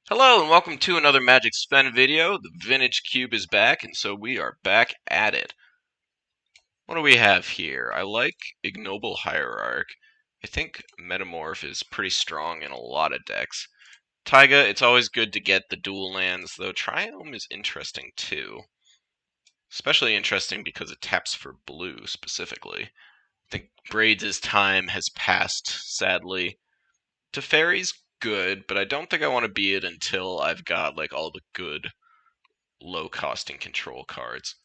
Hello and welcome to another Magic Spend video. The Vintage Cube is back, and so we are back at it. What do we have here? I like Ignoble Hierarch. I think Metamorph is pretty strong in a lot of decks. Taiga, it's always good to get the dual lands, though Triome is interesting too. Especially interesting because it taps for blue specifically. I think Braids' time has passed, sadly. Teferi's good, but I don't think I want to be it until I've got like all the good low costing control cards.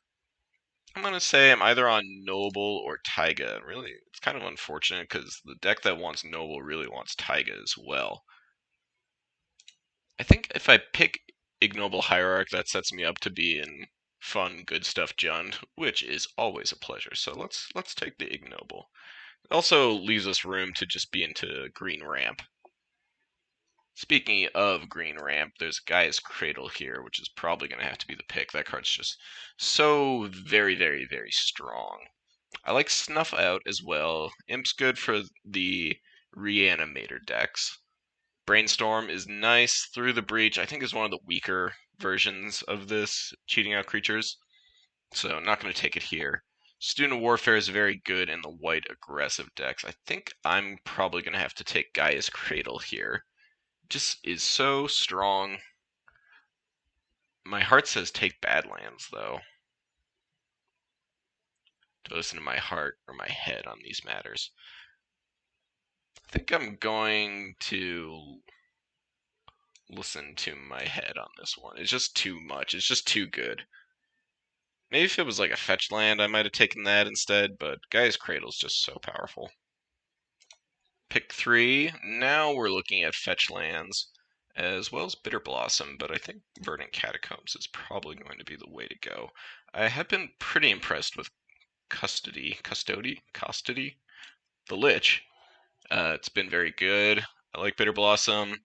I'm going to say I'm either on Noble or Taiga. Really, it's kind of unfortunate because the deck that wants Noble really wants Taiga as well. I think if I pick Ignoble Hierarch, that sets me up to be in fun, good stuff Jund, which is always a pleasure. So let's take the Ignoble. It also leaves us room to just be into Green Ramp. Speaking of Green Ramp, there's Gaia's Cradle here, which is probably going to have to be the pick. That card's just so very, very, very strong. I like Snuff Out as well. Imp's good for the Reanimator decks. Brainstorm is nice. Through the Breach, I think, is one of the weaker versions of this, cheating out creatures. So I'm not going to take it here. Student of Warfare is very good in the white aggressive decks. I think I'm probably going to have to take Gaia's Cradle here. Just is so strong. My heart says take Badlands, though. To listen to my heart or my head on these matters. I think I'm going to listen to my head on this one. It's just too much. It's just too good. Maybe if it was like a fetch land, I might have taken that instead, but Gaia's Cradle's just so powerful. Pick 3. Now we're looking at fetch lands, as well as Bitter Blossom, but I think Verdant Catacombs is probably going to be the way to go. I have been pretty impressed with Custody, the Lich. It's been very good. I like Bitter Blossom.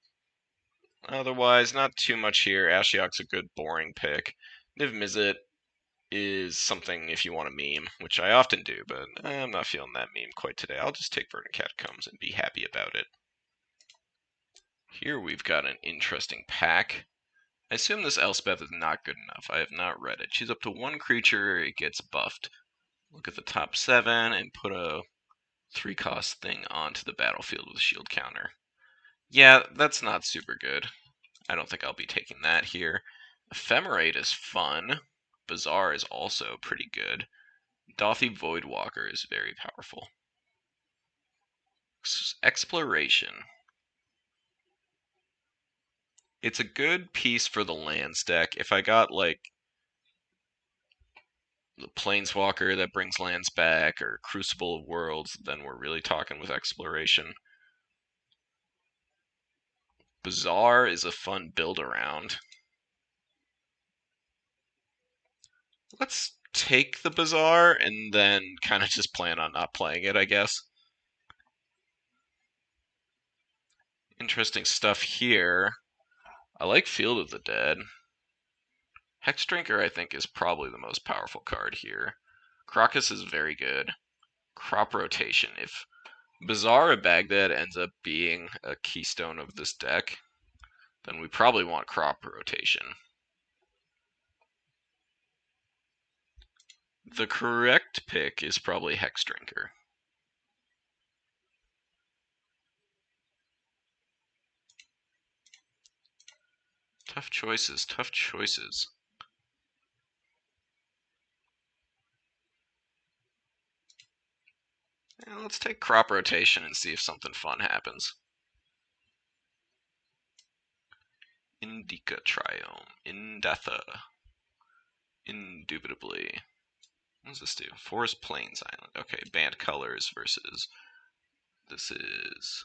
Otherwise, not too much here. Ashiok's a good boring pick. Niv Mizzet is something if you want a meme, which I often do, but I'm not feeling that meme quite today. I'll just take Verdant Catacombs and be happy about it. Here we've got an interesting pack. I assume this Elspeth is not good enough. I have not read it. She's up to 1 creature, it gets buffed. Look at the top 7 and put a 3-cost thing onto the battlefield with a shield counter. Yeah, that's not super good. I don't think I'll be taking that here. Ephemerate is fun. Bazaar is also pretty good. Dothy Voidwalker is very powerful. Exploration. It's a good piece for the lands deck. If I got like the Planeswalker that brings lands back or Crucible of Worlds, then we're really talking with Exploration. Bazaar is a fun build around. Let's take the Bazaar and then kind of just plan on not playing it, I guess. Interesting stuff here. I like Field of the Dead. Hexdrinker, I think, is probably the most powerful card here. Crocus is very good. Crop Rotation. If Bazaar of Baghdad ends up being a keystone of this deck, then we probably want Crop Rotation. The correct pick is probably Hexdrinker. Tough choices, tough choices. Yeah, let's take Crop Rotation and see if something fun happens. Indica Triome. Indatha. Indubitably. What does this do? Forest Plains Island. Okay, banned colors versus... This is...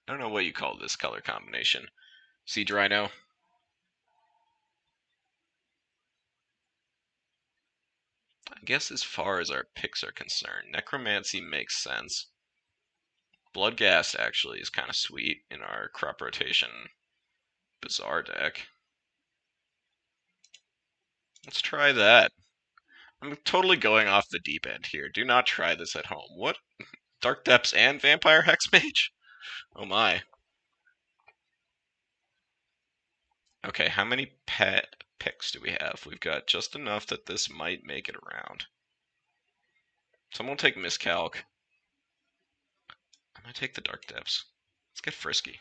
I don't know what you call this color combination. Siege Rhino. I guess as far as our picks are concerned, Necromancy makes sense. Bloodghast actually is kind of sweet in our Crop Rotation Bazaar deck. Let's try that. I'm totally going off the deep end here. Do not try this at home. What? Dark Depths and Vampire Hexmage? Oh my. Okay, how many pet picks do we have? We've got just enough that this might make it around. Someone will take Miscalc. I'm gonna take the Dark Depths. Let's get frisky.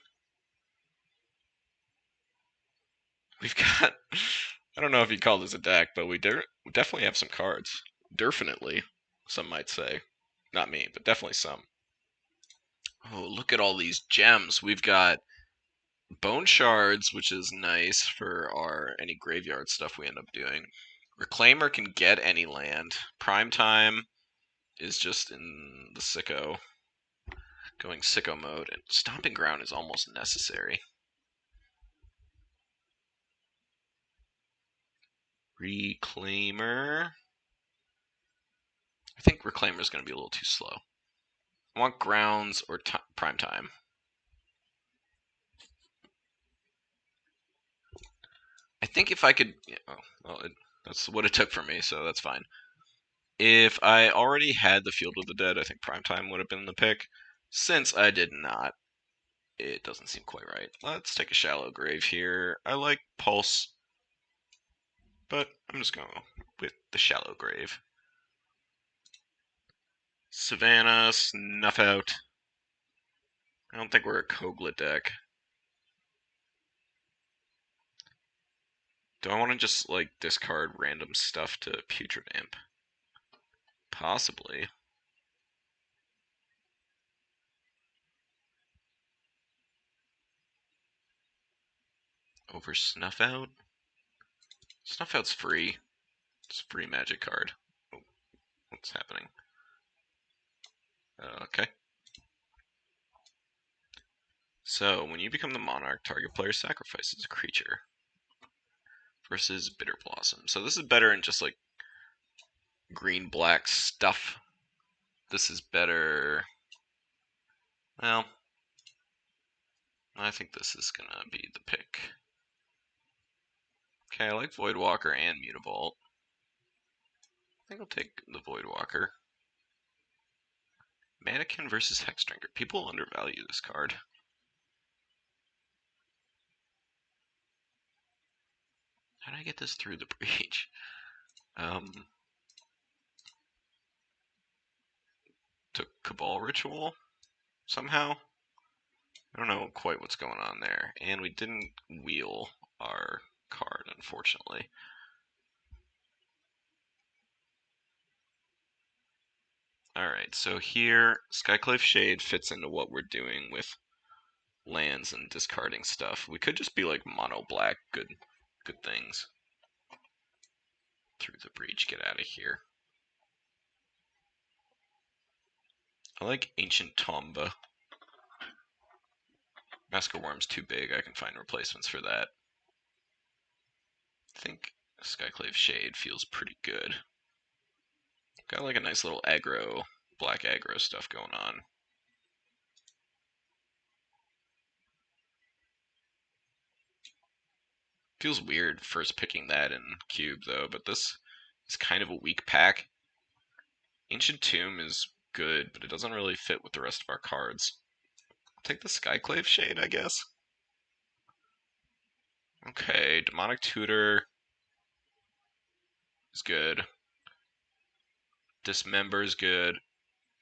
We've got... I don't know if you call this a deck, but we definitely have some cards. Definitely, some might say. Not me, but definitely some. Oh, look at all these gems. We've got Bone Shards, which is nice for our any graveyard stuff we end up doing. Reclaimer can get any land. Primetime is just in the sicko, going sicko mode, and Stomping Ground is almost necessary. Reclaimer. I think Reclaimer is going to be a little too slow. I want Grounds or Primetime. I think if I could, well, that's what it took for me, so that's fine. If I already had the Field of the Dead, I think Primetime would have been the pick. Since I did not, it doesn't seem quite right. Let's take a Shallow Grave here. I like Pulse, but I'm just going with the Shallow Grave. Savannah, Snuff Out. I don't think we're a Kogla deck. Do I want to just, like, discard random stuff to Putrid Imp? Possibly. Over Snuff Out? Snuff Out's free. It's a free magic card. Oh, what's happening? Okay. So, when you become the monarch, target player sacrifices a creature. Versus Bitter Blossom. So this is better in just like green-black stuff. This is better... Well, I think this is gonna be the pick. Okay, I like Voidwalker and Mutavault. I think I'll take the Voidwalker. Mannequin versus Hexdrinker. People undervalue this card. How did I get this through the breach? Took Cabal Ritual somehow. I don't know quite what's going on there. And we didn't wheel our card, unfortunately. Alright, so here, Skyclave Shade fits into what we're doing with lands and discarding stuff. We could just be like mono black, good things. Through the breach, get out of here. I like Ancient Tomba. Masker Worm's too big, I can find replacements for that. I think Skyclave Shade feels pretty good. Got like a nice little aggro, black aggro stuff going on. Feels weird first picking that in Cube though, but this is kind of a weak pack. Ancient Tomb is good, but it doesn't really fit with the rest of our cards. I'll take the Skyclave Shade, I guess. Okay, Demonic Tutor is good. Dismember is good.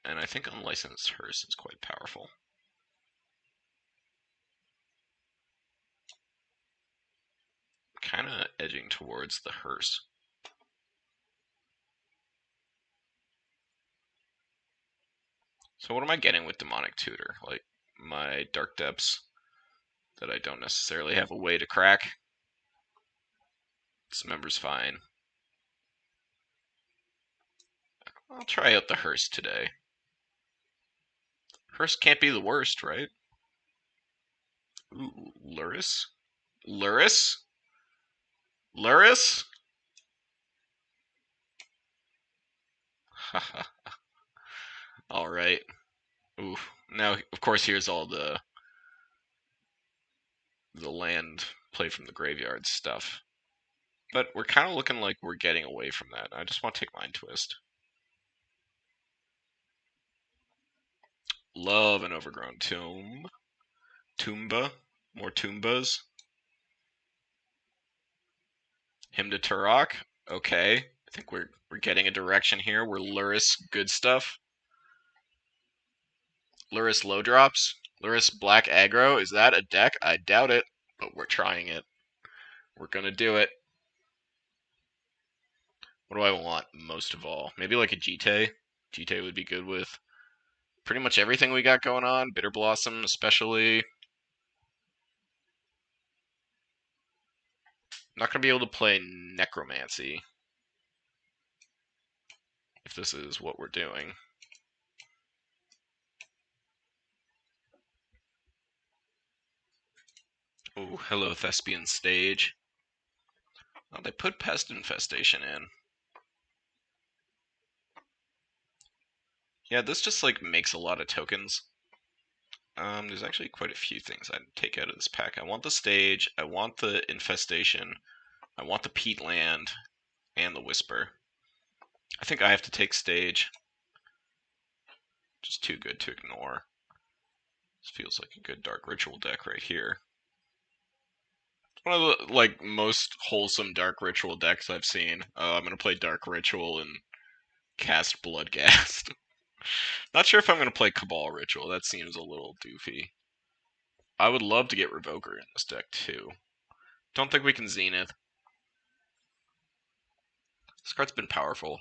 And I think Unlicensed Hearse is quite powerful. Kind of edging towards the Hearse. So what am I getting with Demonic Tutor? Like, my Dark Depths that I don't necessarily have a way to crack. Dismember's fine. I'll try out the Hearse today. Hearse can't be the worst, right? Ooh, Luris? Luris? Luris? Haha. Alright. Ooh. Now, of course, here's all the land play from the graveyard stuff. But we're kind of looking like we're getting away from that. I just want to take Mind Twist. Love an Overgrown Tomb. Toomba. More Toombas. Him to Turok. Okay. I think we're getting a direction here. We're Luris good stuff. Luris low drops. Luris black aggro. Is that a deck? I doubt it, but we're trying it. We're gonna do it. What do I want most of all? Maybe like a Jite. Jite would be good with pretty much everything we got going on. Bitter Blossom especially. Not gonna be able to play Necromancy if this is what we're doing. Oh, hello Thespian stage. Oh, they put Pest Infestation in. Yeah, this just like makes a lot of tokens. There's actually quite a few things I'd take out of this pack. I want the stage, I want the Infestation, I want the Peat Land, and the Whisper. I think I have to take stage. Just too good to ignore. This feels like a good Dark Ritual deck right here. One of the like most wholesome Dark Ritual decks I've seen. I'm gonna play Dark Ritual and cast Bloodghast. Not sure if I'm gonna play Cabal Ritual. That seems a little doofy. I would love to get Revoker in this deck too. Don't think we can Zenith. This card's been powerful.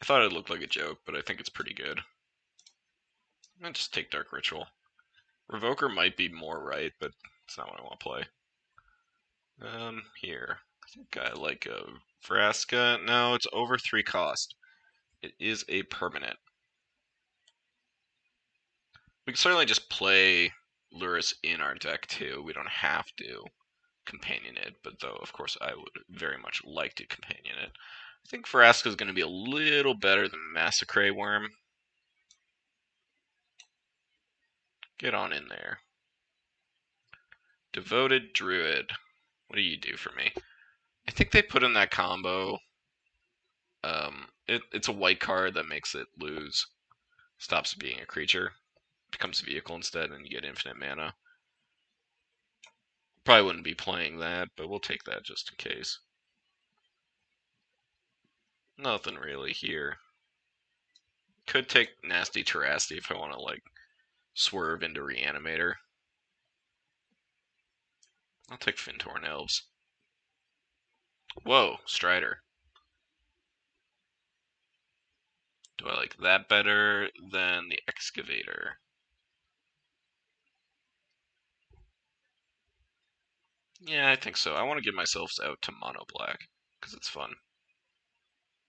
I thought it looked like a joke, but I think it's pretty good. I'm gonna just take Dark Ritual. Revoker might be more right, but it's not what I want to play. Here. I think I like a Vraska. No, it's over 3 cost. It is a permanent. We can certainly just play Luris in our deck too. We don't have to companion it, but though, of course, I would very much like to companion it. I think Vraska is going to be a little better than Massacre Worm. Get on in there. Devoted Druid. What do you do for me? I think they put in that combo. It's a white card that makes it lose. Stops being a creature. Becomes a vehicle instead, and you get infinite mana. Probably wouldn't be playing that, but we'll take that just in case. Nothing really here. Could take Nasty Terrasty if I want to, like, swerve into Reanimator. I'll take Fintorn Elves. Whoa, Strider. Do I like that better than the Excavator? Yeah, I think so. I want to get myself out to Mono Black, because it's fun.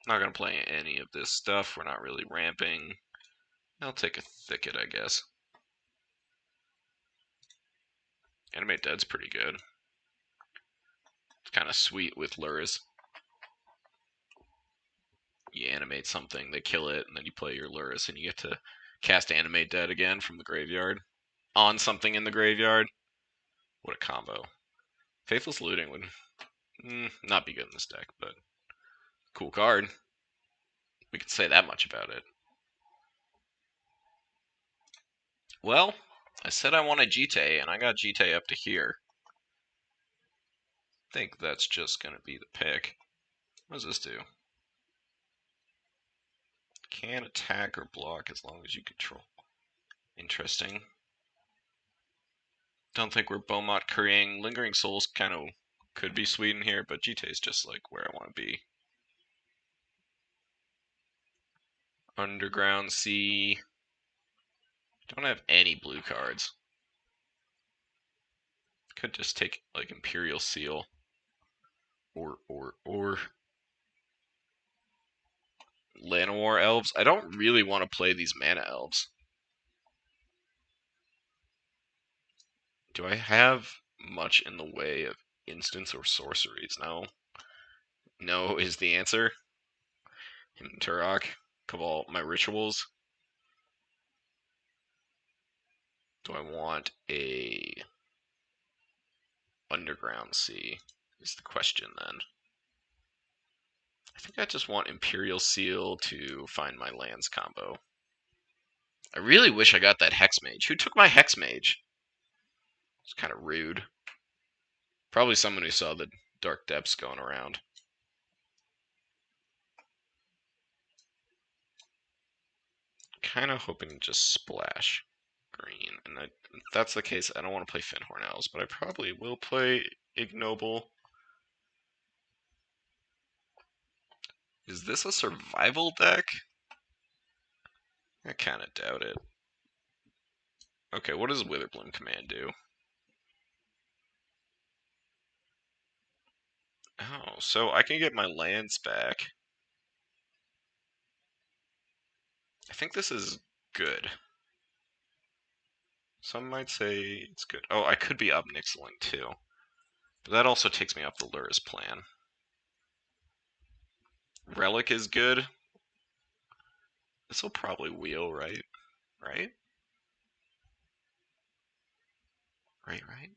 Not going to play any of this stuff. We're not really ramping. I'll take a Thicket, I guess. Animate Dead's pretty good. It's kind of sweet with Luris. You animate something, they kill it, and then you play your Luris, and you get to cast Animate Dead again from the graveyard. On something in the graveyard. What a combo. Faithless Looting would not be good in this deck, but cool card. We can say that much about it. Well, I said I wanted Jite, and I got Jite up to here. I think that's just going to be the pick. What does this do? Can attack or block as long as you control. Interesting. Don't think we're Beaumont currying. Lingering Souls kind of could be sweet in here, but Jite is just like where I want to be. Underground Sea. Don't have any blue cards. Could just take like Imperial Seal. Or Llanowar Elves. I don't really want to play these Mana Elves. Do I have much in the way of instants or sorceries? No. No is the answer. Turok. Cabal, my rituals. Do I want a Underground Sea? Is the question then. I think I just want Imperial Seal to find my lands combo. I really wish I got that Hex Mage. Who took my Hex Mage? It's kind of rude. Probably someone who saw the Dark Depths going around. Kind of hoping to just splash green. And if that's the case, I don't want to play Finhorn Owls, but I probably will play Ignoble. Is this a survival deck? I kind of doubt it. Okay, what does Witherbloom Command do? Oh, so I can get my lands back. I think this is good. Some might say it's good. Oh, I could be Obnixiling too. But that also takes me off the Lurrus plan. Relic is good. This will probably wheel, right? Right? Right.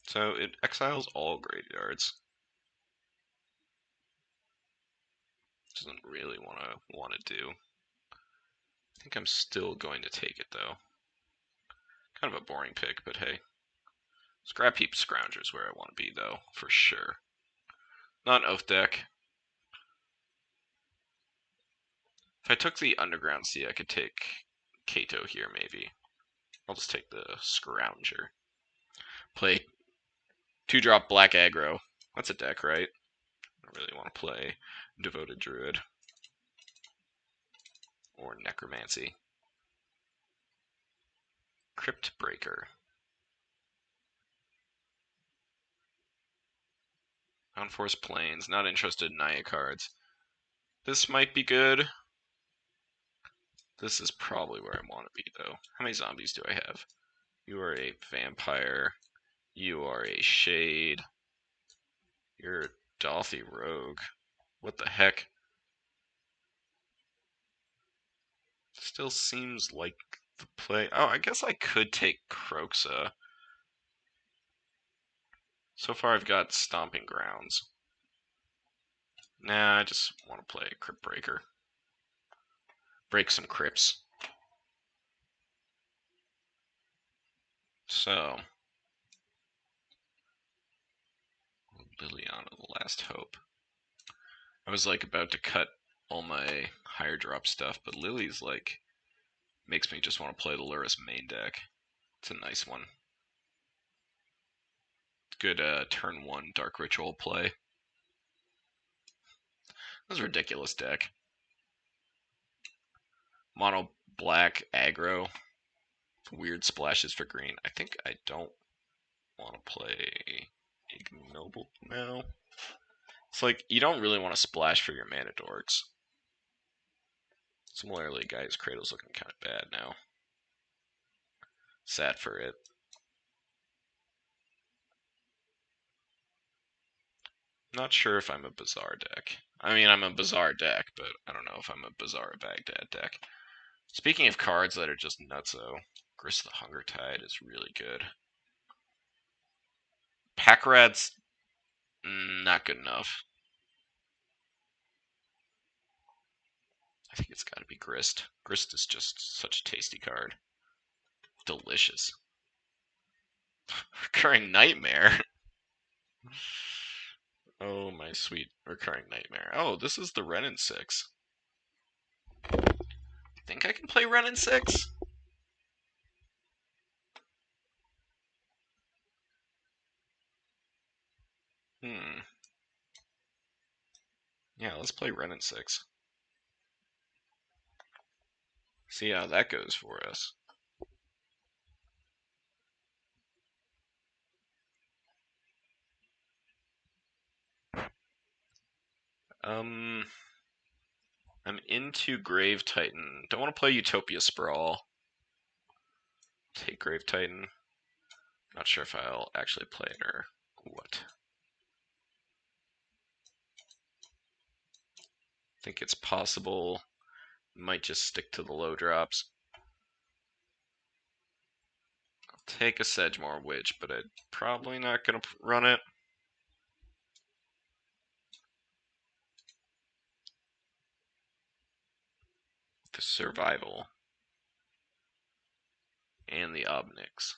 So it exiles all graveyards. Doesn't really want to do. I think I'm still going to take it though. Kind of a boring pick, but hey. Scrap Heap Scrounger's where I want to be though, for sure. Not an Oath deck. If I took the Underground Sea, I could take Kato here maybe. I'll just take the Scrounger. Play 2-drop Black Aggro. That's a deck, right? I don't really want to play Devoted Druid. Or Necromancy. Crypt Breaker. Unforced Plains. Not interested in Naya cards. This might be good. This is probably where I want to be, though. How many zombies do I have? You are a vampire. You are a shade. You're a Dothy rogue. What the heck? Still seems like the play. Oh, I guess I could take Kroxa. So far I've got Stomping Grounds. Nah, I just want to play Crypt Breaker. Break some crypts. So, Liliana, the Last Hope. I was like about to cut all my higher drop stuff, but Lily's like makes me just want to play the Lurrus main deck. It's a nice one. Good turn 1 Dark Ritual play. That was a ridiculous deck. Mono black aggro. Weird splashes for green. I think I don't want to play Ignoble now. It's like you don't really want to splash for your mana dorks. Similarly, Guy's Cradle's looking kind of bad now. Sad for it. Not sure if I'm a Bazaar deck. I mean, I'm a Bazaar deck, but I don't know if I'm a Bazaar Baghdad deck. Speaking of cards that are just nutso, Grist the Hunger Tide is really good. Pack Rat's not good enough. I think it's got to be Grist. Grist is just such a tasty card. Delicious. Recurring Nightmare. Oh, my sweet Recurring Nightmare. Oh, this is the Ren in 6. Think I can play Ren in 6? Yeah, let's play Ren in 6. See how that goes for us. I'm into Grave Titan. Don't want to play Utopia Sprawl. Take Grave Titan. Not sure if I'll actually play it or what. Think it's possible. Might just stick to the low drops. I'll take a Sedgemoor Witch, but I'm probably not going to run it. The Survival. And the Obnix.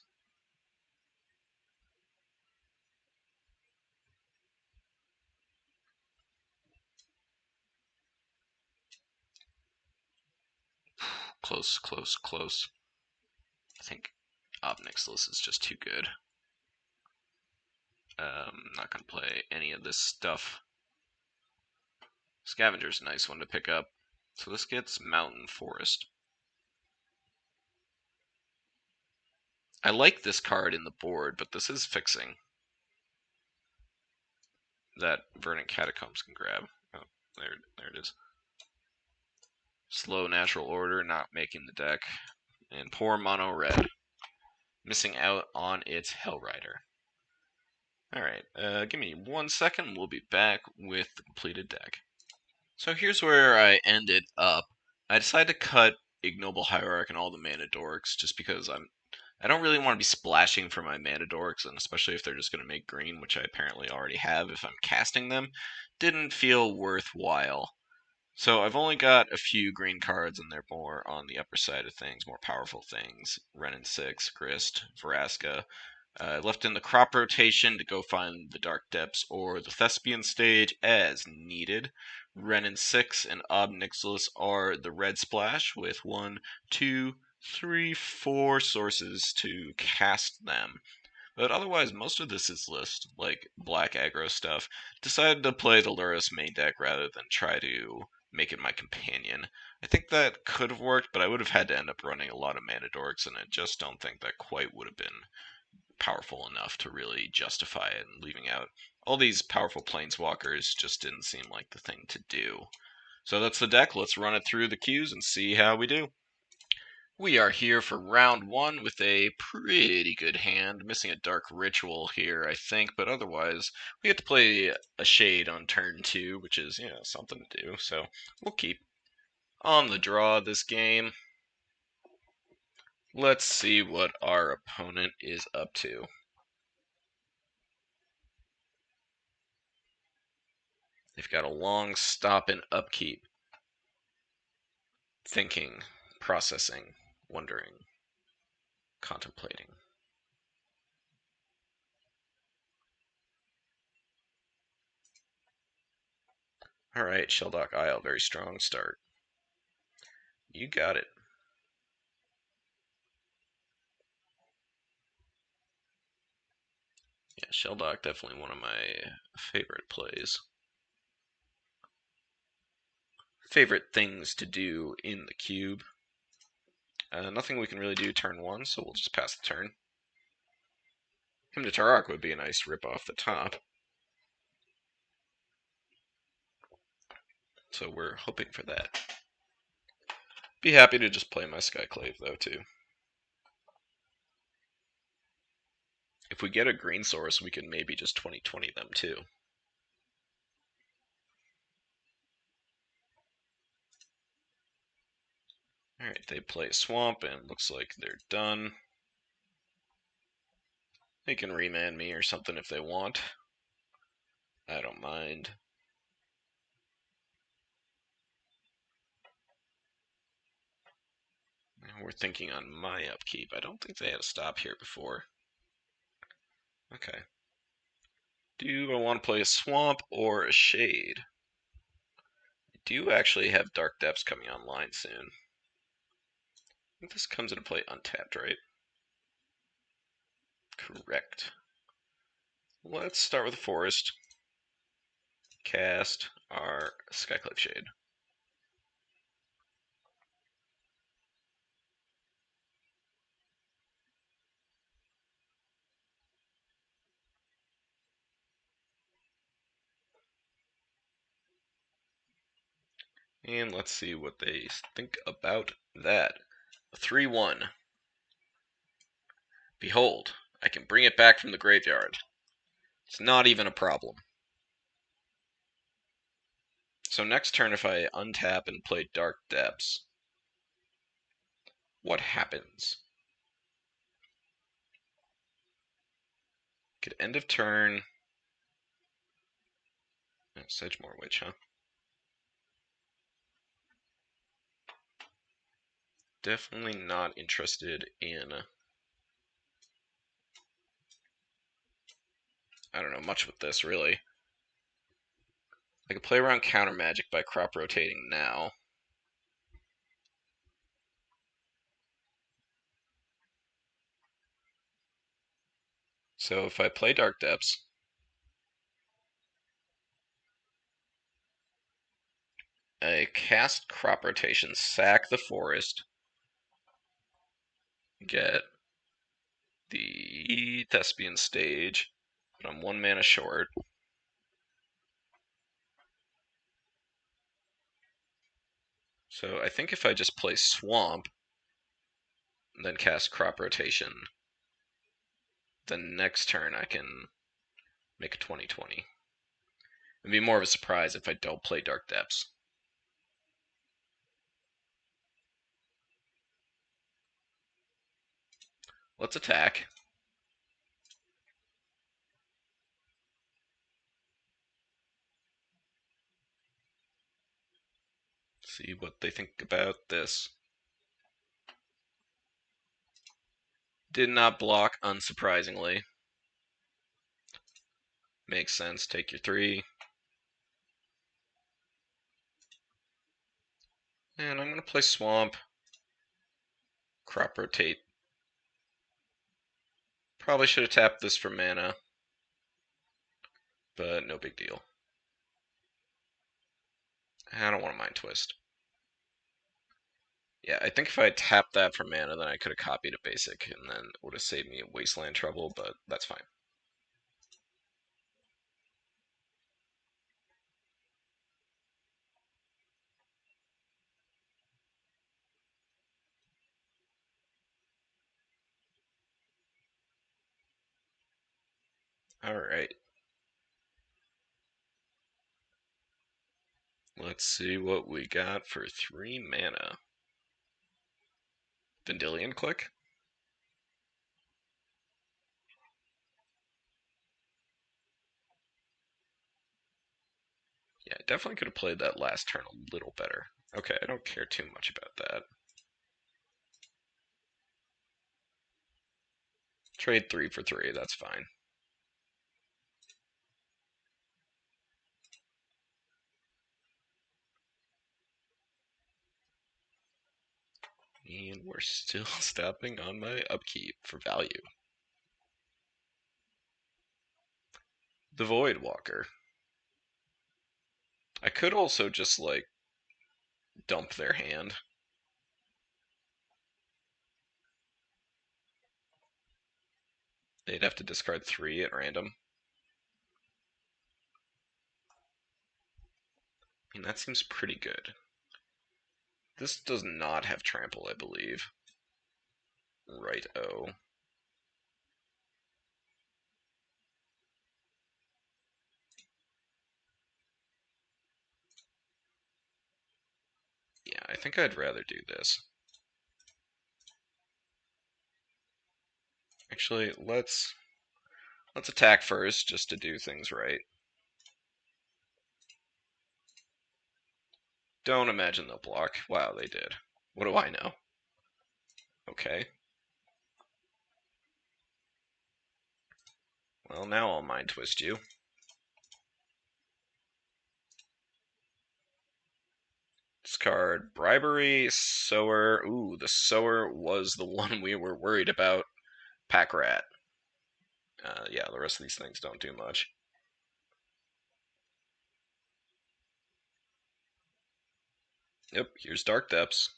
close, close, close. I think Obnixilis is just too good. Not gonna play any of this stuff. Scavenger's a nice one to pick up. So this gets Mountain Forest. I like this card in the board, but this is fixing. That Verdant Catacombs can grab. Oh, there it is. Slow Natural Order, not making the deck. And poor Mono Red, missing out on its Hellrider. Alright, give me 1 second, we'll be back with the completed deck. So here's where I ended up. I decided to cut Ignoble Hierarch and all the Mana Dorks just because I don't really want to be splashing for my Mana Dorks, and especially if they're just going to make green, which I apparently already have if I'm casting them, didn't feel worthwhile. So I've only got a few green cards, and they're more on the upper side of things, more powerful things. Renin 6, Grist, Vraska. Left in the crop rotation to go find the Dark Depths or the Thespian stage as needed. Renin 6 and Obnixilis are the red splash with 1, 2, 3, 4 sources to cast them. But otherwise, most of this is list, like black aggro stuff. Decided to play the Lurrus main deck rather than try to make it my companion. I think that could have worked, but I would have had to end up running a lot of Mana Dorks, and I just don't think that quite would have been powerful enough to really justify it, and leaving out all these powerful planeswalkers just didn't seem like the thing to do. So that's the deck. Let's run it through the queues and see how we do. We are here for round 1 with a pretty good hand. Missing a Dark Ritual here, I think, but otherwise we get to play a Shade on turn 2, which is, something to do. So we'll keep on the draw this game. Let's see what our opponent is up to. They've got a long stop and upkeep. Thinking, processing, wondering, contemplating. Alright, Shelldock Isle, very strong start. You got it. Yeah, Shelldock, definitely one of my favorite plays. Favorite things to do in the cube. Nothing we can really do turn 1, so we'll just pass the turn. Hymn to Tarak would be a nice rip off the top. So we're hoping for that. Be happy to just play my Skyclave, though, too. If we get a green source, we can maybe just 20/20 them, too. Alright, they play Swamp, and looks like they're done. They can remand me or something if they want. I don't mind. We're thinking on my upkeep. I don't think they had a stop here before. Okay. Do I want to play a Swamp or a Shade? I do actually have Dark Depths coming online soon. I think this comes into play untapped, right? Correct. Let's start with a Forest. Cast our Skyclave Shade. And let's see what they think about that. 3/1. Behold, I can bring it back from the graveyard. It's not even a problem. So next turn, if I untap and play Dark Depths, what happens? Could end of turn. Sedgemoor Witch, huh? Definitely not interested in. I don't know much with this, really. I could play around counter magic by crop rotating now. So if I play Dark Depths, I cast Crop Rotation, sack the forest, get the Thespian stage, but I'm 1 mana short. So I think if I just play Swamp, then cast Crop Rotation, then next turn I can make a 20/20. It'd be more of a surprise if I don't play Dark Depths. Let's attack. See what they think about this. Did not block, unsurprisingly. Makes sense. Take your 3. And I'm going to play Swamp. Crop Rotate. Probably should have tapped this for mana, but no big deal. I don't want to Mind Twist. Yeah, I think if I had tapped that for mana, then I could have copied a basic, and then it would have saved me Wasteland trouble, but that's fine. Alright. Let's see what we got for 3 mana. Vendilion Click? Yeah, I definitely could have played that last turn a little better. Okay, I don't care too much about that. Trade 3 for 3, that's fine. And we're still stopping on my upkeep for value. The Void Walker. I could also just, like, dump their hand. They'd have to discard 3 at random. I mean, that seems pretty good. This does not have trample, I believe. Right-o. Yeah, I think I'd rather do this. Actually, let's attack first, just to do things right. Don't imagine they'll block. Wow, they did. What do I know? Okay. Well, now I'll Mind Twist you. Discard Bribery, Sower. Ooh, the Sower was the one we were worried about. Pack Rat. Yeah, the rest of these things don't do much. Yep, here's Dark Depths.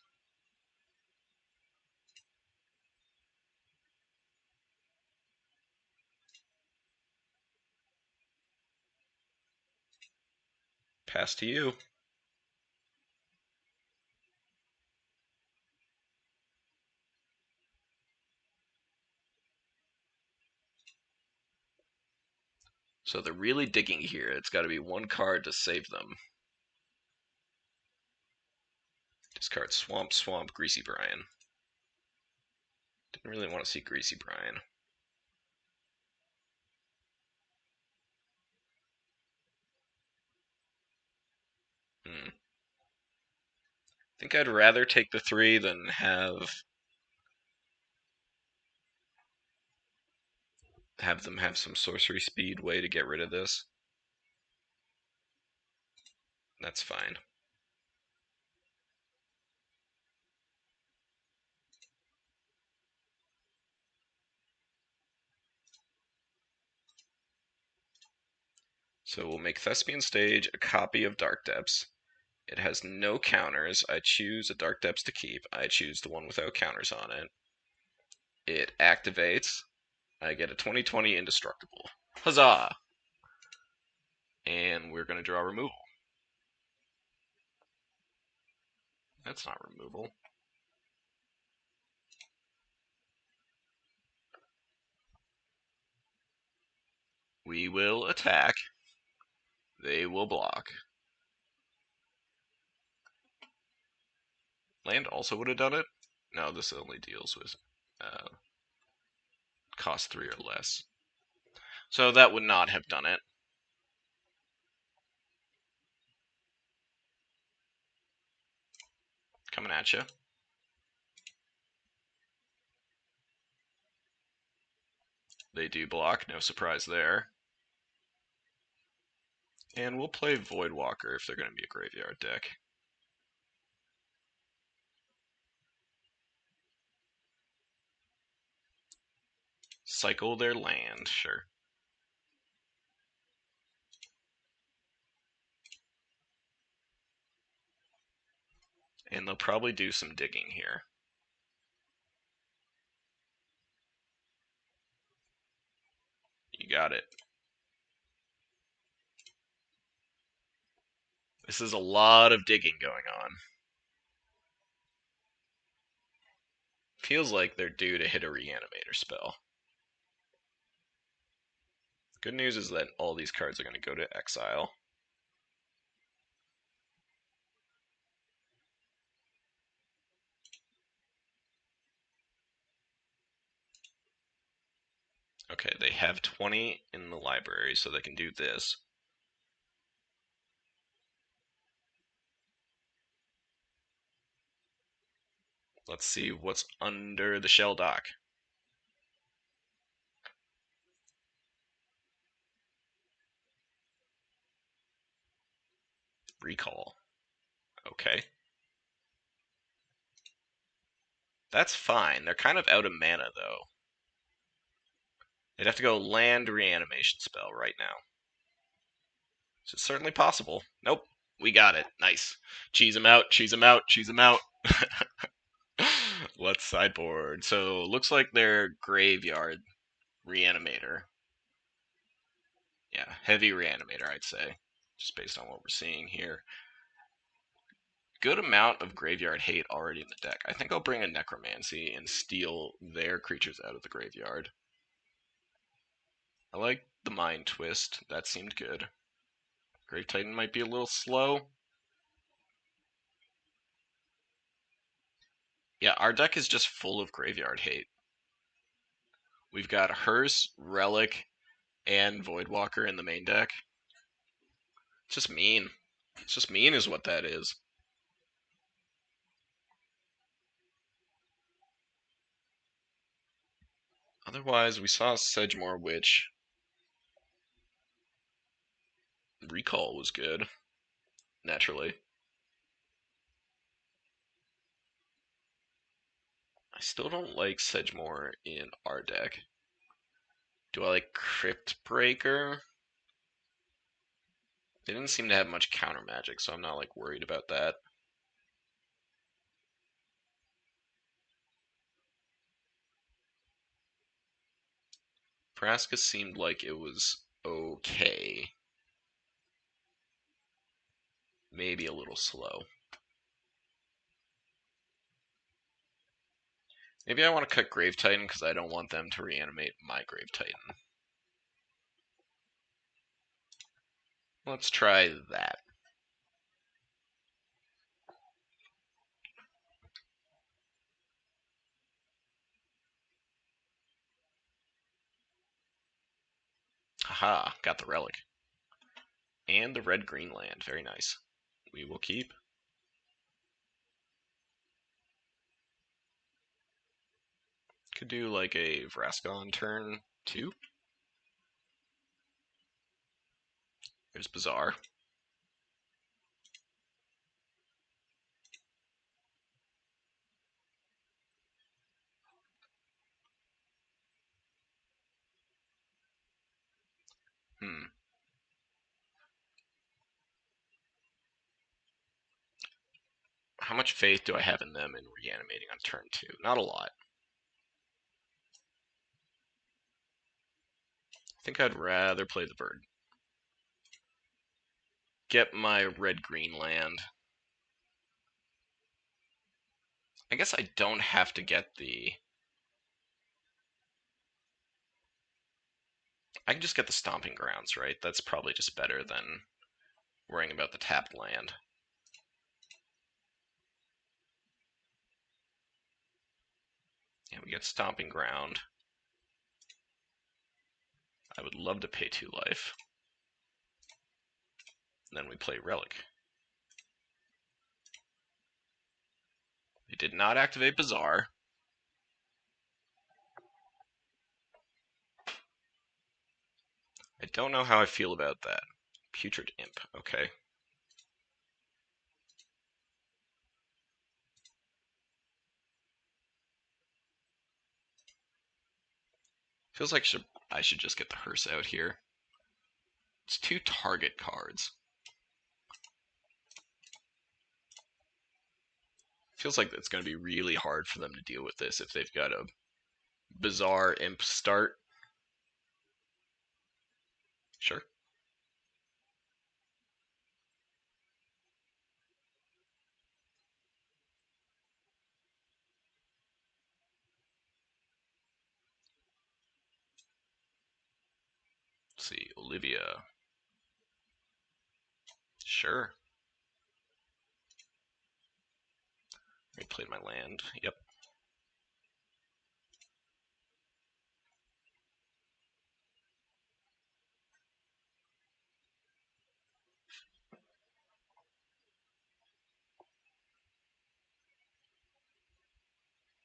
Pass to you. So they're really digging here. It's got to be 1 card to save them. Discard Swamp, Swamp, Greasy Brian. Didn't really want to see Greasy Brian. I think I'd rather take the 3 than have them have some sorcery speed way to get rid of this. That's fine. So we'll make Thespian Stage a copy of Dark Depths. It has no counters. I choose a Dark Depths to keep. I choose the one without counters on it. It activates. I get a 2020 Indestructible. Huzzah! And we're going to draw removal. That's not removal. We will attack. They will block. Land also would have done it? No, this only deals with cost 3 or less. So that would not have done it. Coming at you. They do block, no surprise there. And we'll play Voidwalker if they're going to be a graveyard deck. Cycle their land, sure. And they'll probably do some digging here. You got it. This is a lot of digging going on. Feels like they're due to hit a Reanimator spell. Good news is that all these cards are going to go to exile. Okay, they have 20 in the library, so they can do this. Let's see what's under the shell dock. Recall. Okay. That's fine. They're kind of out of mana, though. They'd have to go land reanimation spell right now. So it's certainly possible. Nope. We got it. Nice. Cheese him out, cheese him out, cheese him out. Let's sideboard. So looks like they're graveyard reanimator. Yeah, heavy reanimator, I'd say. Just based on what we're seeing here. Good amount of graveyard hate already in the deck. I think I'll bring a Necromancy and steal their creatures out of the graveyard. I like the Mind Twist. That seemed good. Grave Titan might be a little slow. Yeah, our deck is just full of graveyard hate. We've got Hearse, Relic, and Voidwalker in the main deck. It's just mean. It's just mean is what that is. Otherwise, we saw Sedgemoor Witch. Recall was good, naturally. I still don't like Sedgemoor in our deck. Do I like Crypt Breaker? They didn't seem to have much counter magic, so I'm not like worried about that. Vraska seemed like it was okay. Maybe a little slow. Maybe I want to cut Grave Titan because I don't want them to reanimate my Grave Titan. Let's try that. Haha, got the Relic. And the red-green land, very nice. We will keep. Could do like a Vraska on turn 2. There's Bazaar. how much faith do I have in them in reanimating on turn 2? Not a lot. I think I'd rather play the bird. Get my red-green land. I guess I don't have to get the... I can just get the Stomping Grounds, right? That's probably just better than worrying about the tapped land. And we get Stomping Ground. I would love to pay 2 life. And then we play Relic. We did not activate Bazaar. I don't know how I feel about that. Putrid Imp, okay. Feels like I should just get the hearse out here. It's 2 target cards. Feels like it's going to be really hard for them to deal with this if they've got a bizarre imp start. Sure. Let's see, Olivia. Sure. I played my land. Yep.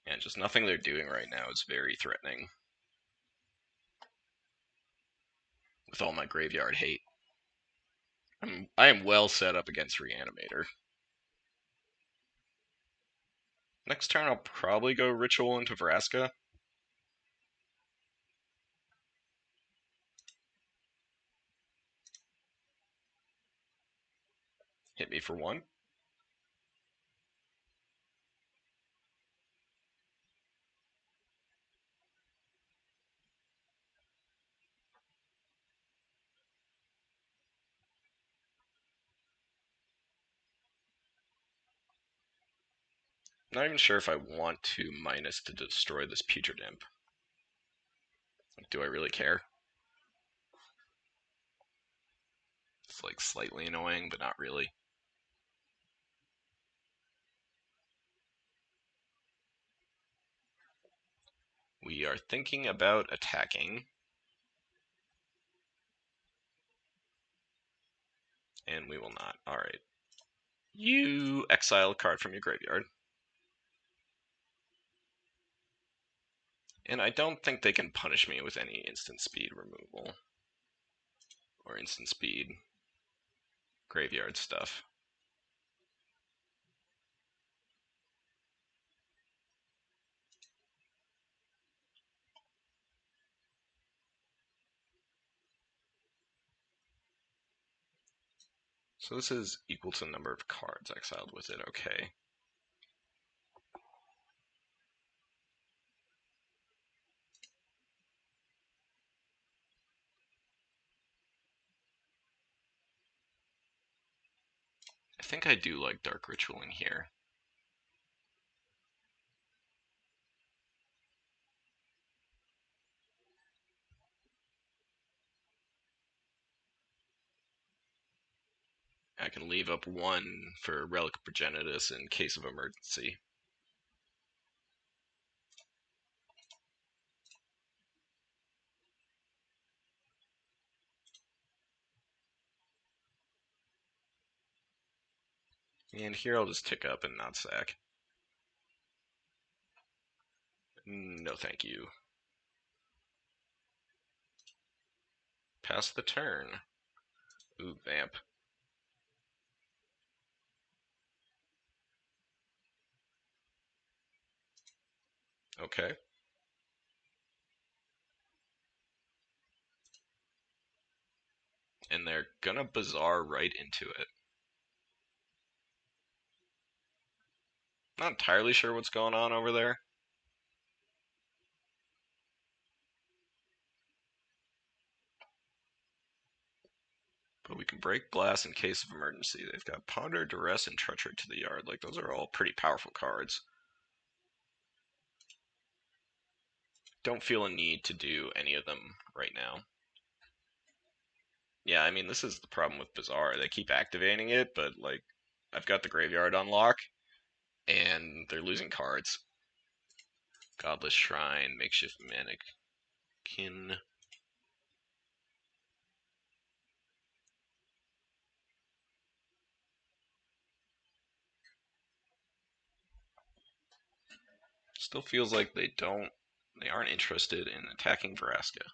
And just nothing they're doing right now is very threatening. With all my graveyard hate. I am well set up against Reanimator. Next turn I'll probably go Ritual into Vraska. Hit me for 1. Not even sure if I want to minus to destroy this Putrid Imp. Do I really care? It's like slightly annoying, but not really. We are thinking about attacking. And we will not. Alright. You exile a card from your graveyard. And I don't think they can punish me with any instant speed removal. Or instant speed graveyard stuff. So this is equal to the number of cards exiled with it, okay. I think I do like Dark Ritual in here. I can leave up 1 for Relic Progenitus in case of emergency. And here I'll just tick up and not sack. No thank you. Pass the turn. Ooh, vamp. Okay. And they're gonna Bazaar right into it. Not entirely sure what's going on over there. But we can break glass in case of emergency. They've got Ponder, Duress, and Treachery to the Yard. Like, those are all pretty powerful cards. Don't feel a need to do any of them right now. Yeah, I mean, this is the problem with Bazaar. They keep activating it, but, like, I've got the graveyard on lock, and they're losing cards. Godless Shrine, Makeshift Mannequin. Still feels like they aren't interested in attacking Vraska.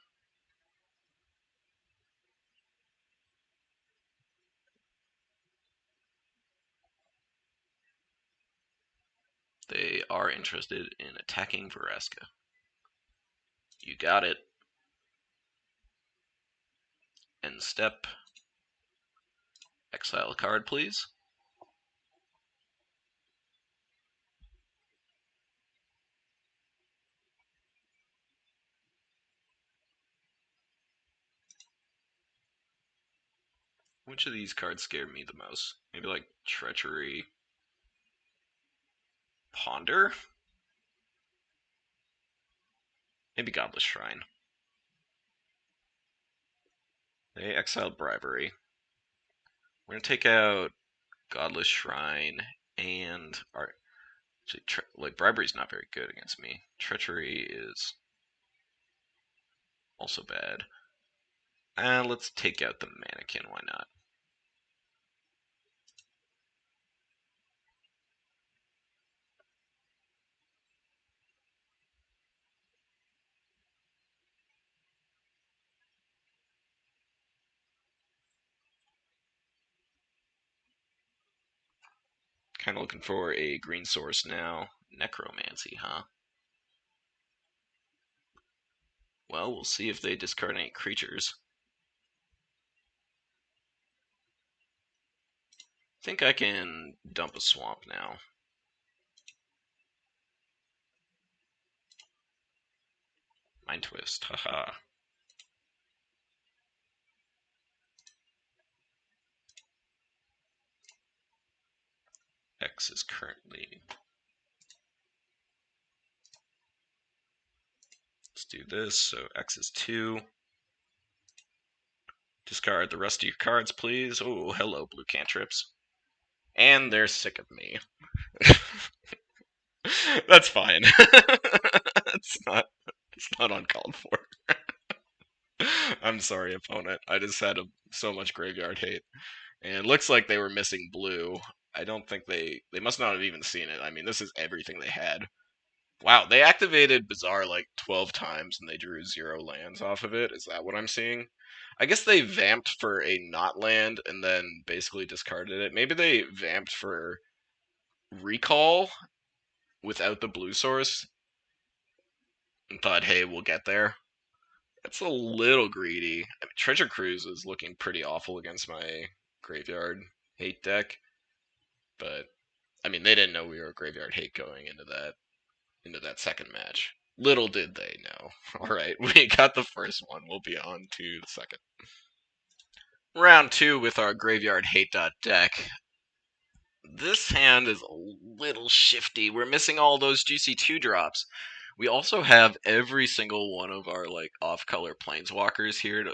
They are interested in attacking Vraska. You got it. End step. Exile a card, please. Which of these cards scared me the most? Maybe like Treachery, Ponder? Maybe Godless Shrine. They exiled Bribery. We're going to take out Godless Shrine and our. Actually, like, Bribery's not very good against me. Treachery is also bad. And let's take out the Mannequin, why not? Kind of looking for a green source now. Necromancy, huh? Well, we'll see if they discard any creatures. I think I can dump a swamp now. Mind Twist, haha. X is currently. Let's do this. So X is 2. Discard the rest of your cards, please. Oh, hello, blue cantrips. And they're sick of me. That's fine. It's not uncalled for. I'm sorry, opponent. I just had so much graveyard hate. And it looks like they were missing blue. I don't think they must not have even seen it. I mean, this is everything they had. Wow, they activated Bazaar like 12 times and they drew 0 lands off of it. Is that what I'm seeing? I guess they vamped for a not land and then basically discarded it. Maybe they vamped for recall without the blue source and thought, hey, we'll get there. That's a little greedy. I mean, Treasure Cruise is looking pretty awful against my graveyard hate deck, but I mean, they didn't know we were graveyard hate going into that second match. Little did they know. All right, we got the first one. We'll be on to the second. Round 2 with our graveyard hate deck. This hand is a little shifty. We're missing all those juicy 2-drops. We also have every single one of our like off-color planeswalkers here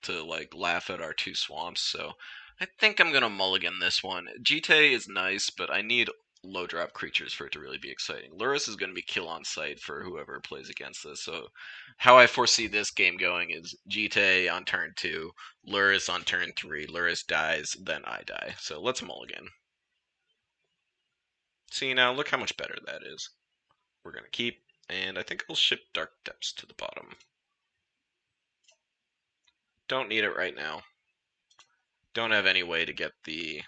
to like laugh at our 2 swamps. So I think I'm gonna mulligan this one. Jite is nice, but I need low drop creatures for it to really be exciting. Lurrus is gonna be kill on sight for whoever plays against this. So how I foresee this game going is Jite on turn 2, Lurrus on turn 3, Lurrus dies, then I die. So let's mulligan. See now, look how much better that is. We're gonna keep. And I think I'll ship Dark Depths to the bottom. Don't need it right now. Don't have any way to get the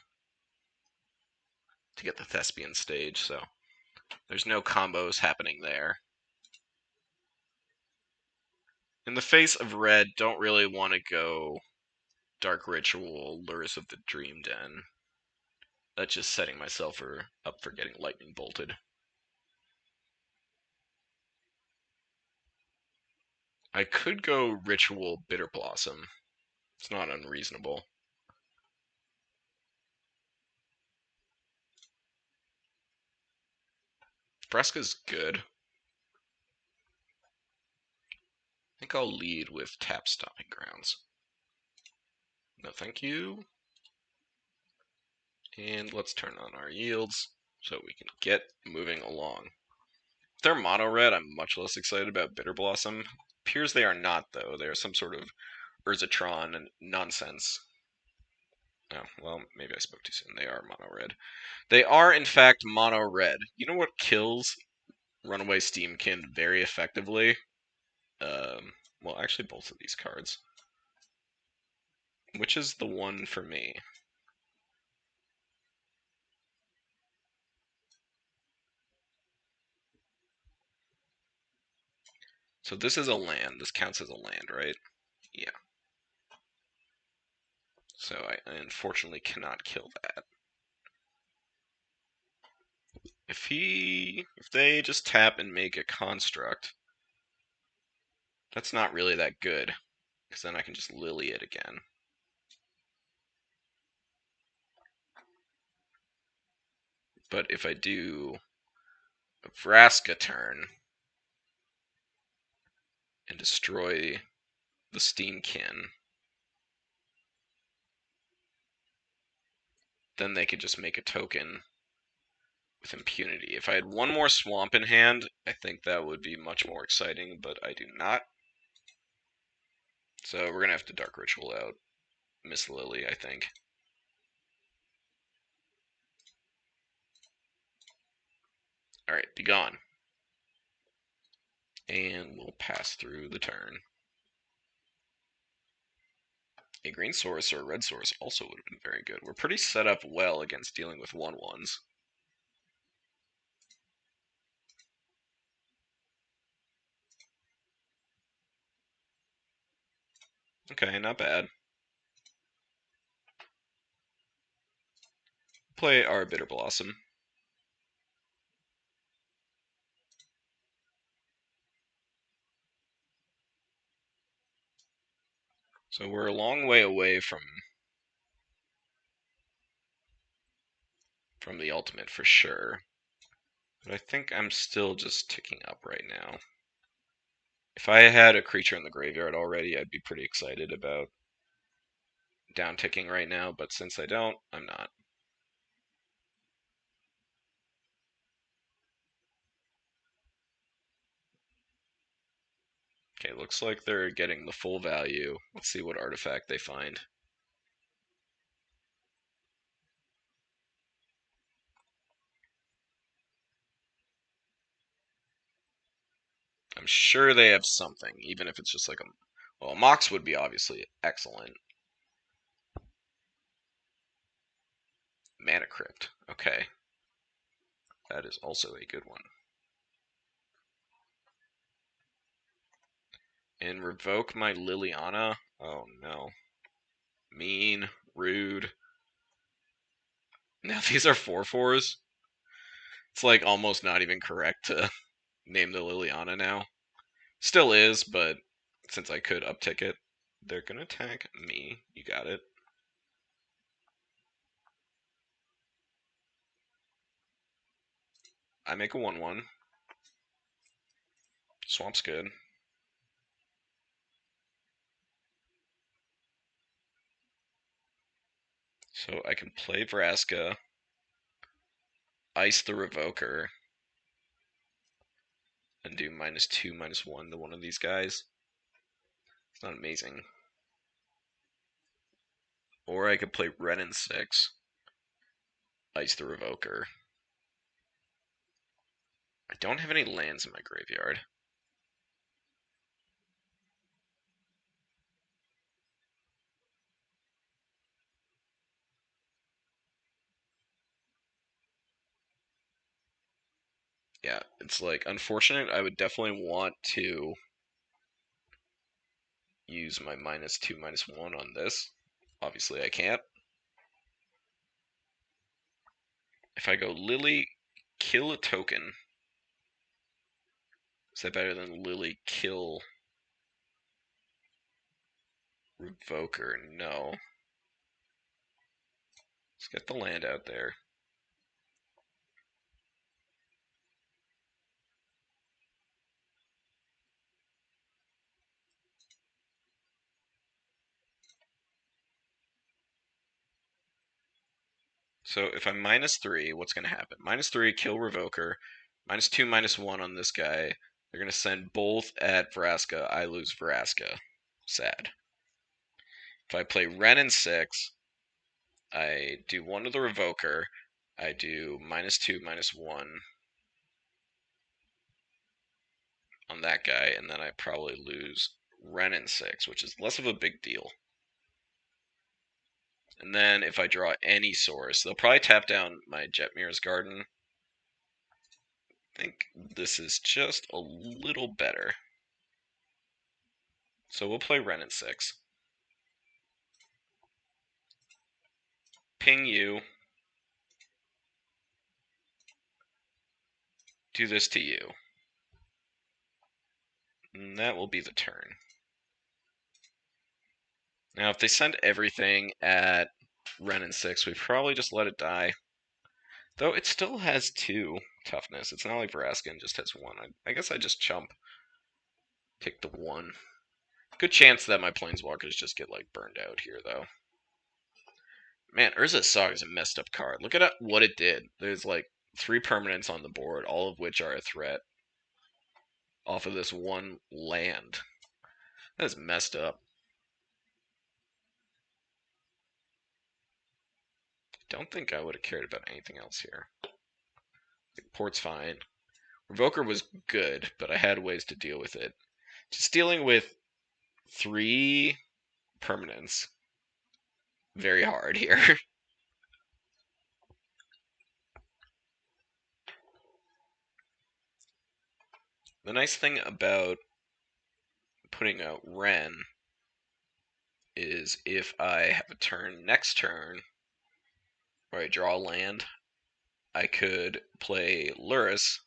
Thespian stage, so there's no combos happening there. In the face of red, don't really want to go Dark Ritual, Lures of the Dream Den. That's just setting myself up for getting lightning bolted. I could go Ritual Bitter Blossom. It's not unreasonable. Vraska's good. I think I'll lead with Tap Stomping Grounds. No, thank you. And let's turn on our yields so we can get moving along. If they're mono red, I'm much less excited about Bitter Blossom. Appears they are not, though. They are some sort of Urzatron and nonsense. Oh, well, maybe I spoke too soon. They are mono red. They are, in fact, mono red. You know what kills Runaway Steamkin very effectively? Well, actually, both of these cards. Which is the one for me? So this is a land. This counts as a land, right? Yeah. So I unfortunately cannot kill that. If they just tap and make a construct, that's not really that good, because then I can just Lily it again. But if I do a Vraska turn and destroy the Steamkin, then they could just make a token with impunity. If I had one more swamp in hand, I think that would be much more exciting, but I do not. So we're going to have to Dark Ritual out Miss Lily, I think. Alright, be gone. And we'll pass through the turn. A green source or a red source also would have been very good. We're pretty set up well against dealing with 1/1s. Okay, not bad. Play our Bitter Blossom. So we're a long way away from the ultimate for sure. But I think I'm still just ticking up right now. If I had a creature in the graveyard already, I'd be pretty excited about down ticking right now, but since I don't, I'm not. Okay, looks like they're getting the full value. Let's see what artifact they find. I'm sure they have something, even if it's just like a... Well, a Mox would be obviously excellent. Mana Crypt. Okay. That is also a good one. And revoke my Liliana? Oh no. Mean. Rude. Now these are 4/4s. It's like almost not even correct to name the Liliana now. Still is, but since I could uptick it, they're gonna attack me. You got it. I make a 1/1. Swamp's good. So I can play Vraska, ice the Revoker, and do -2, -1 to one of these guys. It's not amazing. Or I could play Red and 6, ice the Revoker. I don't have any lands in my graveyard. Yeah, it's like unfortunate. I would definitely want to use my -2, -1 on this. Obviously, I can't. If I go Lily, kill a token, is that better than Lily, kill Revoker, no. Let's get the land out there. So if I'm -3, what's going to happen? -3, kill Revoker. -2, -1 on this guy. They're going to send both at Vraska. I lose Vraska. Sad. If I play Ren 6, I do one to the Revoker. I do -2, -1 on that guy, and then I probably lose Ren 6, which is less of a big deal. And then if I draw any source, they'll probably tap down my Jetmir's Garden. I think this is just a little better. So we'll play Ren 6. Ping you. Do this to you. And that will be the turn. Now, if they send everything at Ren 6, we probably just let it die. Though it still has 2 toughness. It's not like Veraskin just has 1. I guess I just chump. Take the 1. Good chance that my Planeswalkers just get, like, burned out here, though. Man, Urza's Saga is a messed up card. Look at what it did. There's, like, 3 permanents on the board, all of which are a threat off of this 1 land. That is messed up. Don't think I would have cared about anything else here. Port's fine. Revoker was good, but I had ways to deal with it. Just dealing with 3 permanents. Very hard here. The nice thing about putting out Ren is if I have a turn next turn where I draw a land, I could play Lurrus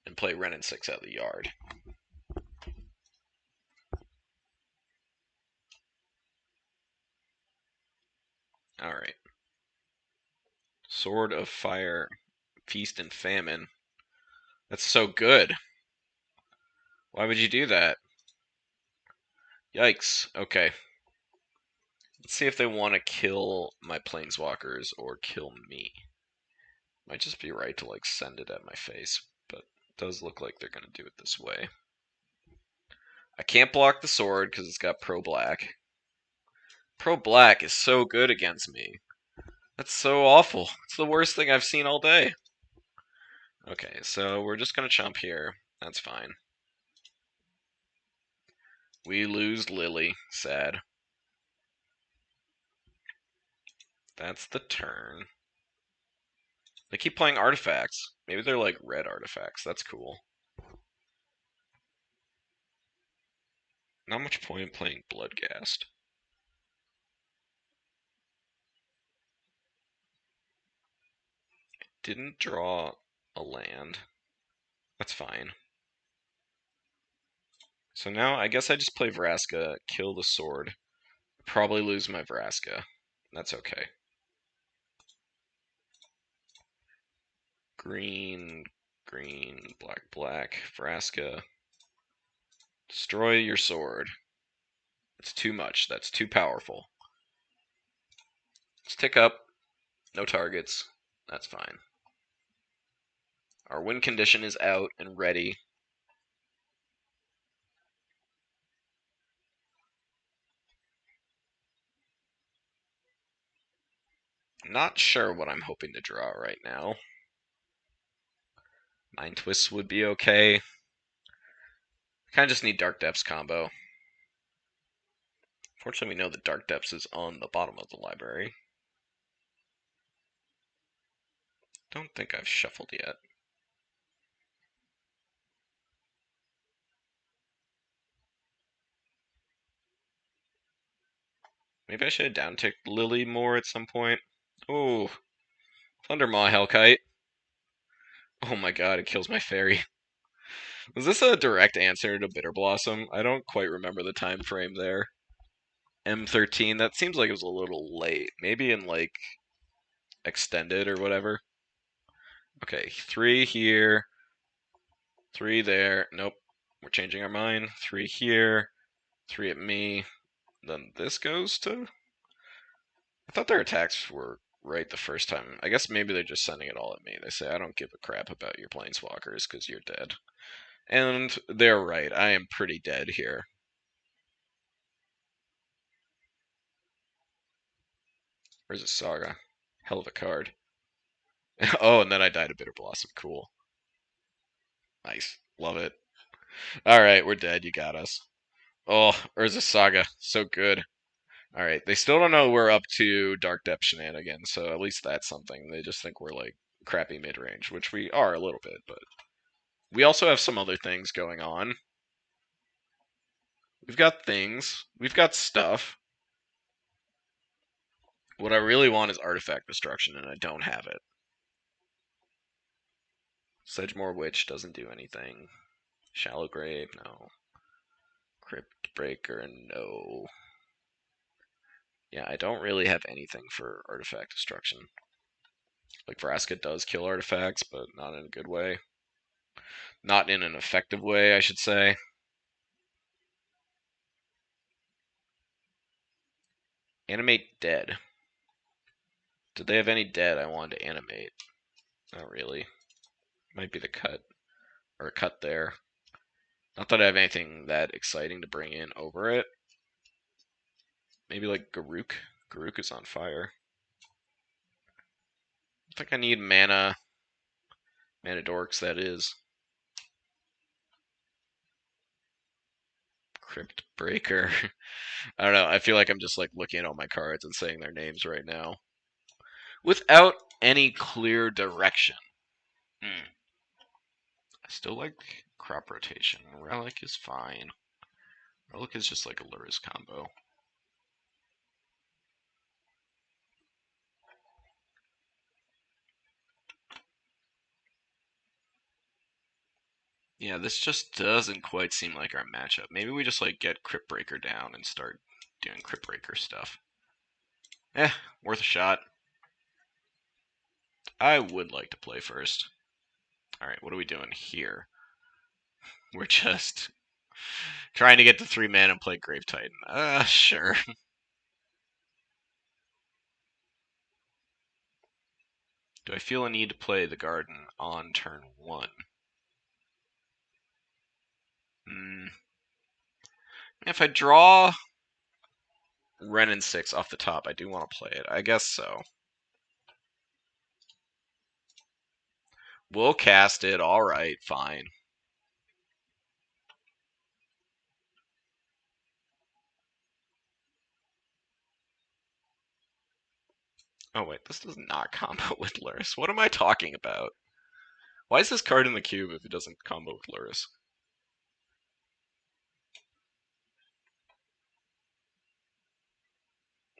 and play Ren 6 out of the yard. Alright. Sword of Fire, Feast and Famine. That's so good. Why would you do that? Yikes. Okay. Let's see if they want to kill my Planeswalkers or kill me. Might just be right to, like, send it at my face, but it does look like they're going to do it this way. I can't block the sword because it's got pro-black. Pro-black is so good against me. That's so awful. It's the worst thing I've seen all day. Okay, so we're just going to chump here. That's fine. We lose Lily. Sad. That's the turn. They keep playing artifacts. Maybe they're like red artifacts. That's cool. Not much point in playing Bloodghast. Didn't draw a land. That's fine. So now I guess I just play Vraska, kill the sword. Probably lose my Vraska. That's okay. Green, green, black, black, Vraska. Destroy your sword. It's too much. That's too powerful. Let's tick up. No targets. That's fine. Our win condition is out and ready. Not sure what I'm hoping to draw right now. Mind Twists would be okay. Kind of just need Dark Depths combo. Fortunately, we know that Dark Depths is on the bottom of the library. Don't think I've shuffled yet. Maybe I should have downticked Lily more at some point. Oh, Thundermaw Hellkite. Oh my god, it kills my fairy. Was this a direct answer to Bitter Blossom? I don't quite remember the time frame there. M13, that seems like it was a little late. Maybe in like extended or whatever. Okay, 3 here, 3 there. Nope, we're changing our mind. 3 here, 3 at me. Then this goes to... I thought their attacks were right the first time. I guess maybe they're just sending it all at me. They say, I don't give a crap about your planeswalkers because you're dead. And they're right. I am pretty dead here. Where's a Saga? Hell of a card. Oh, and then I died a Bitter Blossom. Cool. Nice. Love it. Alright, we're dead. You got us. Oh, Urza Saga. So good. Alright, they still don't know we're up to Dark Depth shenanigans, so at least that's something. They just think we're like crappy mid-range, which we are a little bit, but we also have some other things going on. We've got things. We've got stuff. What I really want is artifact destruction, and I don't have it. Sedgemoor Witch doesn't do anything. Shallow Grave, no. Crypt Breaker, no. Yeah, I don't really have anything for artifact destruction. Like, Vraska does kill artifacts, but not in a good way. Not in an effective way, I should say. Animate dead. Did they have any dead I wanted to animate? Not really. Might be the cut. Or a cut there. Not that I have anything that exciting to bring in over it. Maybe like Garruk. Garruk is on fire. I think I need mana. Mana dorks, that is. Crypt Breaker. I don't know. I feel like I'm just like looking at all my cards and saying their names right now. Without any clear direction. I still like crop rotation. Relic is fine. Relic is just like a Lurrus combo. Yeah, this just doesn't quite seem like our matchup. Maybe we just like get Crypt Breaker down and start doing Crypt Breaker stuff. Worth a shot. I would like to play first. Alright, what are we doing here? We're just trying to get to 3 mana and play Grave Titan. Sure. Do I feel a need to play the Garden on turn 1? If I draw Wrenn and 6 off the top, I do want to play it. I guess so. We'll cast it. Alright, fine. Oh wait, this does not combo with Lurrus. What am I talking about? Why is this card in the cube if it doesn't combo with Lurrus?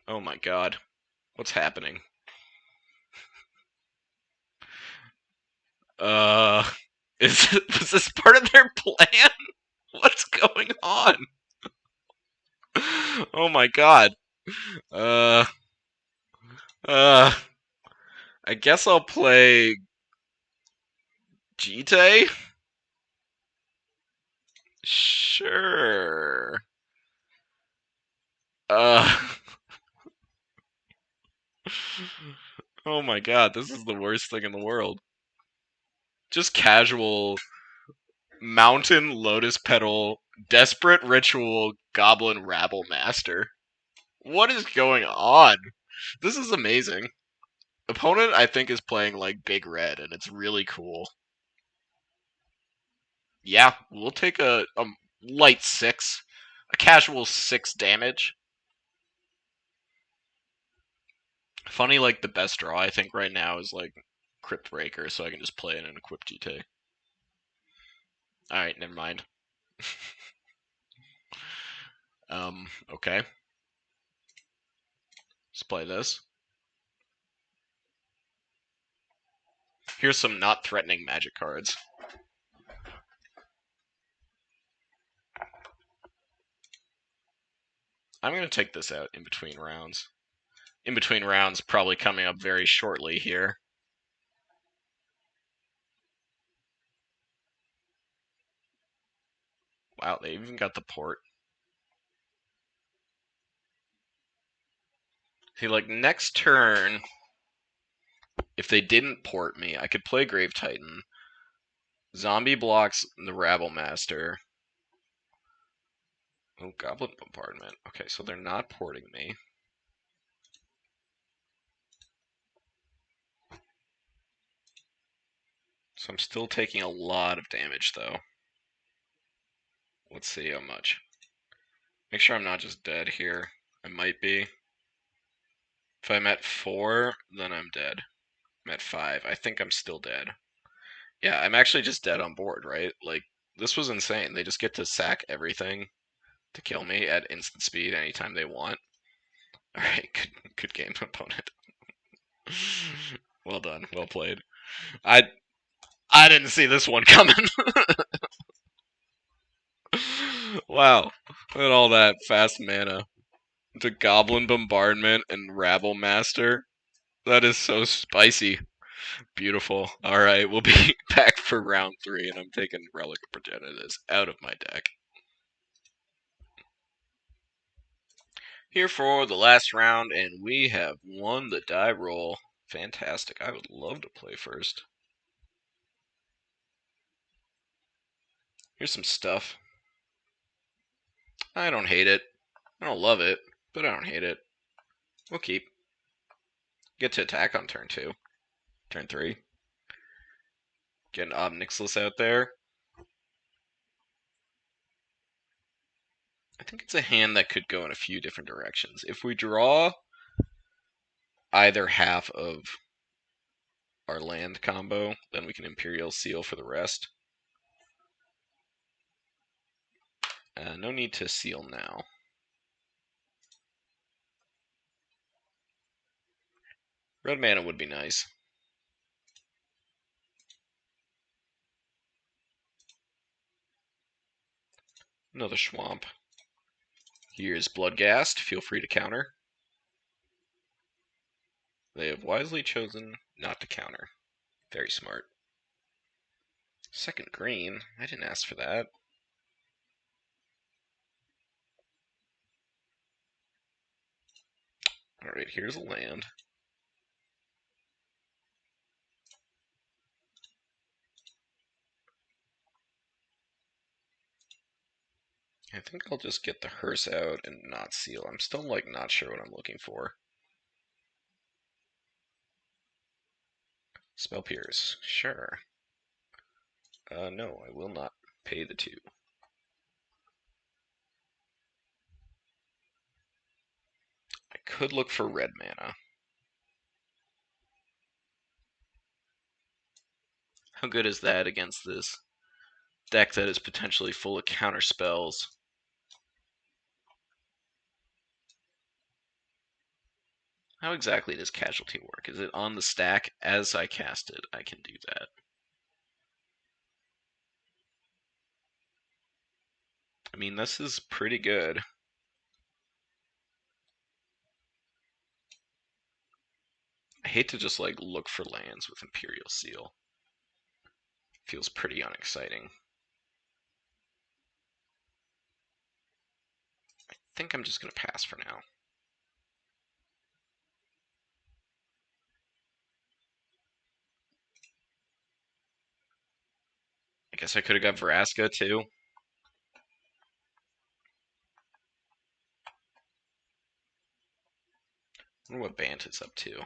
Oh my god. What's happening? Uh, was this part of their plan? What's going on? Oh my god. Uh, uh, I guess I'll play Jite? Sure. Uh, oh my god, this is the worst thing in the world. Just casual Mountain Lotus Petal Desperate Ritual Goblin Rabble Master. What is going on? This is amazing. Opponent, I think, is playing like Big Red, and it's really cool. Yeah, we'll take a light 6. A casual 6 damage. Funny, like, the best draw, I think, right now is, like, Crypt Breaker, so I can just play it and equip GT. Alright, never mind. Okay. Let's play this. Here's some not threatening magic cards. I'm going to take this out in between rounds. In between rounds probably coming up very shortly here. Wow, they even got the port. See, like, next turn, if they didn't port me, I could play Grave Titan. Zombie blocks the Rabble Master. Oh, Goblin Bombardment. Okay, so they're not porting me. So I'm still taking a lot of damage, though. Let's see how much. Make sure I'm not just dead here. I might be. If I'm at 4, then I'm dead. I'm at 5. I think I'm still dead. Yeah, I'm actually just dead on board, right? Like, this was insane. They just get to sack everything to kill me at instant speed anytime they want. Alright, good game, opponent. Well done, well played. I didn't see this one coming. Wow, look at all that fast mana. The Goblin Bombardment and Rabble Master. That is so spicy. Beautiful. Alright, we'll be back for round 3, and I'm taking Relic of Progenitus out of my deck. Here for the last round, and we have won the die roll. Fantastic. I would love to play first. Here's some stuff. I don't hate it. I don't love it, but I don't hate it. We'll keep. Get to attack on turn 2. Turn 3. Get an Ob Nixilis out there. I think it's a hand that could go in a few different directions. If we draw either half of our land combo, then we can Imperial Seal for the rest. No need to seal now. Red mana would be nice. Another Swamp. Here's Bloodghast. Feel free to counter. They have wisely chosen not to counter. Very smart. Second green? I didn't ask for that. Alright, here's a land. I think I'll just get the hearse out and not seal. I'm still, like, not sure what I'm looking for. Spell Pierce. Sure. No, I will not pay the 2. I could look for red mana. How good is that against this deck that is potentially full of counter spells? How exactly does Casualty work? Is it on the stack as I cast it? I can do that. I mean, this is pretty good. I hate to just, like, look for lands with Imperial Seal. Feels pretty unexciting. I think I'm just going to pass for now. I guess I could have got Vraska, too. I wonder what Bant is up to.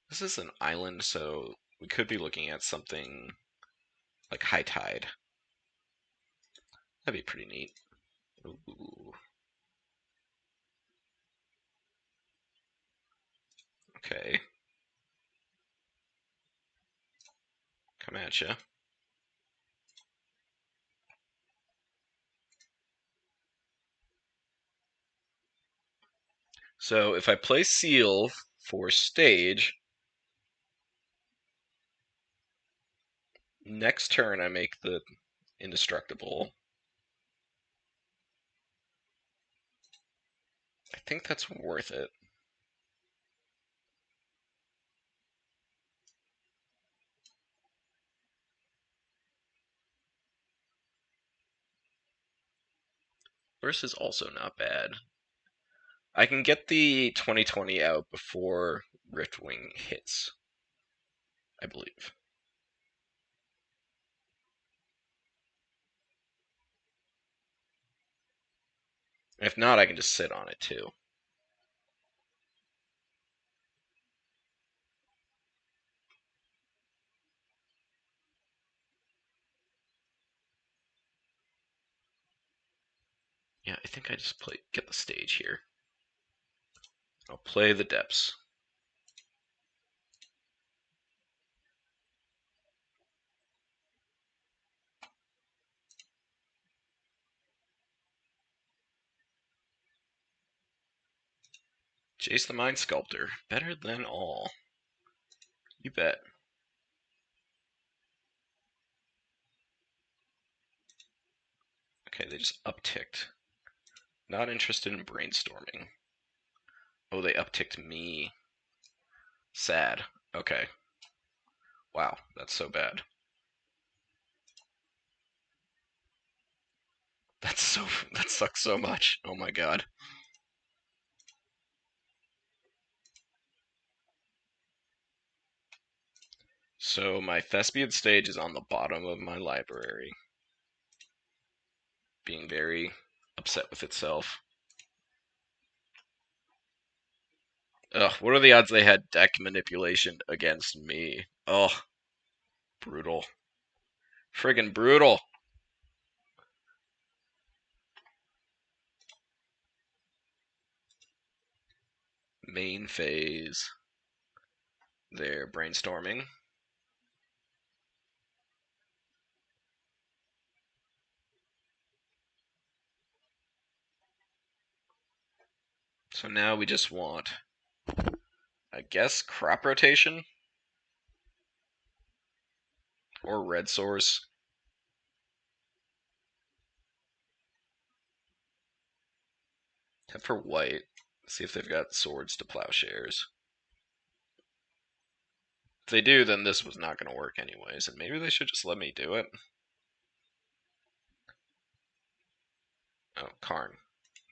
This is an island, so we could be looking at something like High Tide. That'd be pretty neat. Ooh. Okay. Come at ya. So if I play Seal for stage, next turn I make the indestructible. think that's worth it. Burst is also not bad. I can get the 2020 out before Riftwing hits, I believe. If not, I can just sit on it too. Yeah, I think I just get the stage here. I'll play the depths. Jace the Mind Sculptor. Better than all. You bet. Okay, they just upticked. Not interested in brainstorming. Oh, they upticked me. Sad. Okay. Wow, that's so bad. That sucks so much. Oh my god. So my Thespian stage is on the bottom of my library, being very upset with itself. Ugh, what are the odds they had deck manipulation against me? Ugh, brutal. Friggin' brutal. Main phase. They're brainstorming. So now we just want, I guess, crop rotation? Or red source. Except for white. See if they've got swords to plowshares. If they do, then this was not going to work anyways, and maybe they should just let me do it. Oh, Karn.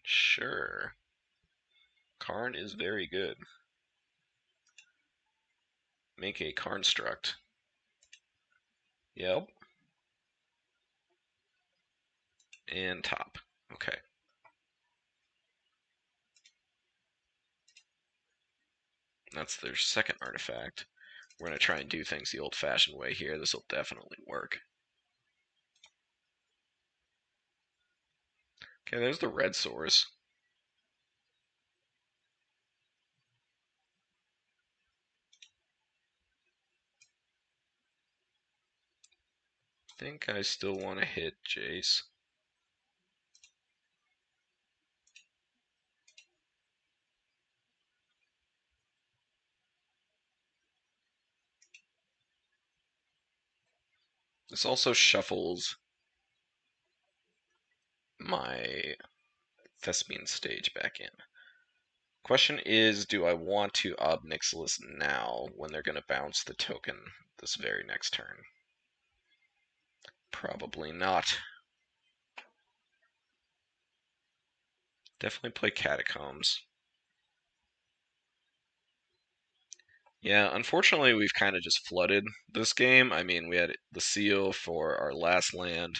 Sure. Karn is very good. Make a Karnstruct. Yep. And top. Okay. That's their second artifact. We're going to try and do things the old-fashioned way here. This will definitely work. Okay, there's the red source. I think I still want to hit Jace. This also shuffles my Thespian stage back in. Question is, do I want to Ob Nixilis now when they're going to bounce the token this very next turn? Probably not. Definitely play Catacombs. Yeah, unfortunately, we've kind of just flooded this game. I mean, we had the seal for our last land,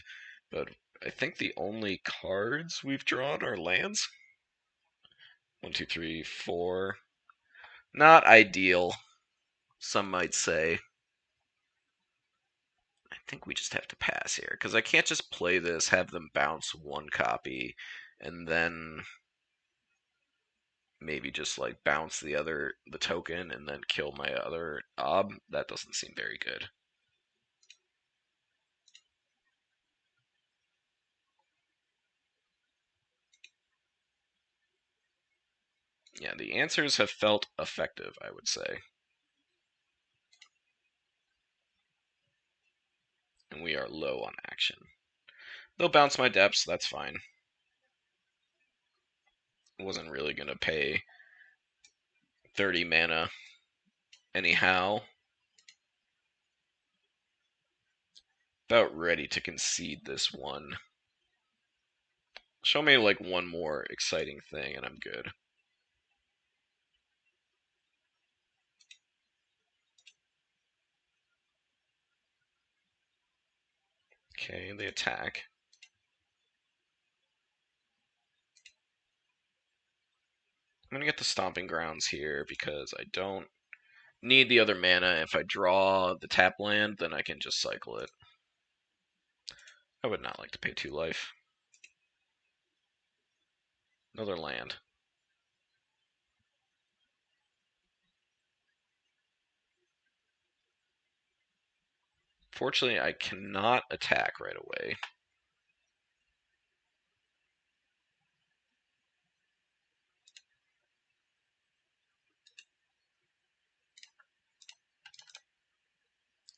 but I think the only cards we've drawn are lands. 1, 2, 3, 4. Not ideal, some might say. I think we just have to pass here, because I can't just play this, have them bounce one copy, and then maybe just like bounce the token and then kill my other ob. That doesn't seem very good. Yeah, the answers have felt effective, I would say. And we are low on action. They'll bounce my depths, that's fine. wasn't really gonna pay 30 mana anyhow. About ready to concede this one. Show me like one more exciting thing and I'm good. Okay, they attack. I'm gonna get the Stomping Grounds here because I don't need the other mana. If I draw the tap land, then I can just cycle it. I would not like to pay 2 life. Another land. Fortunately, I cannot attack right away.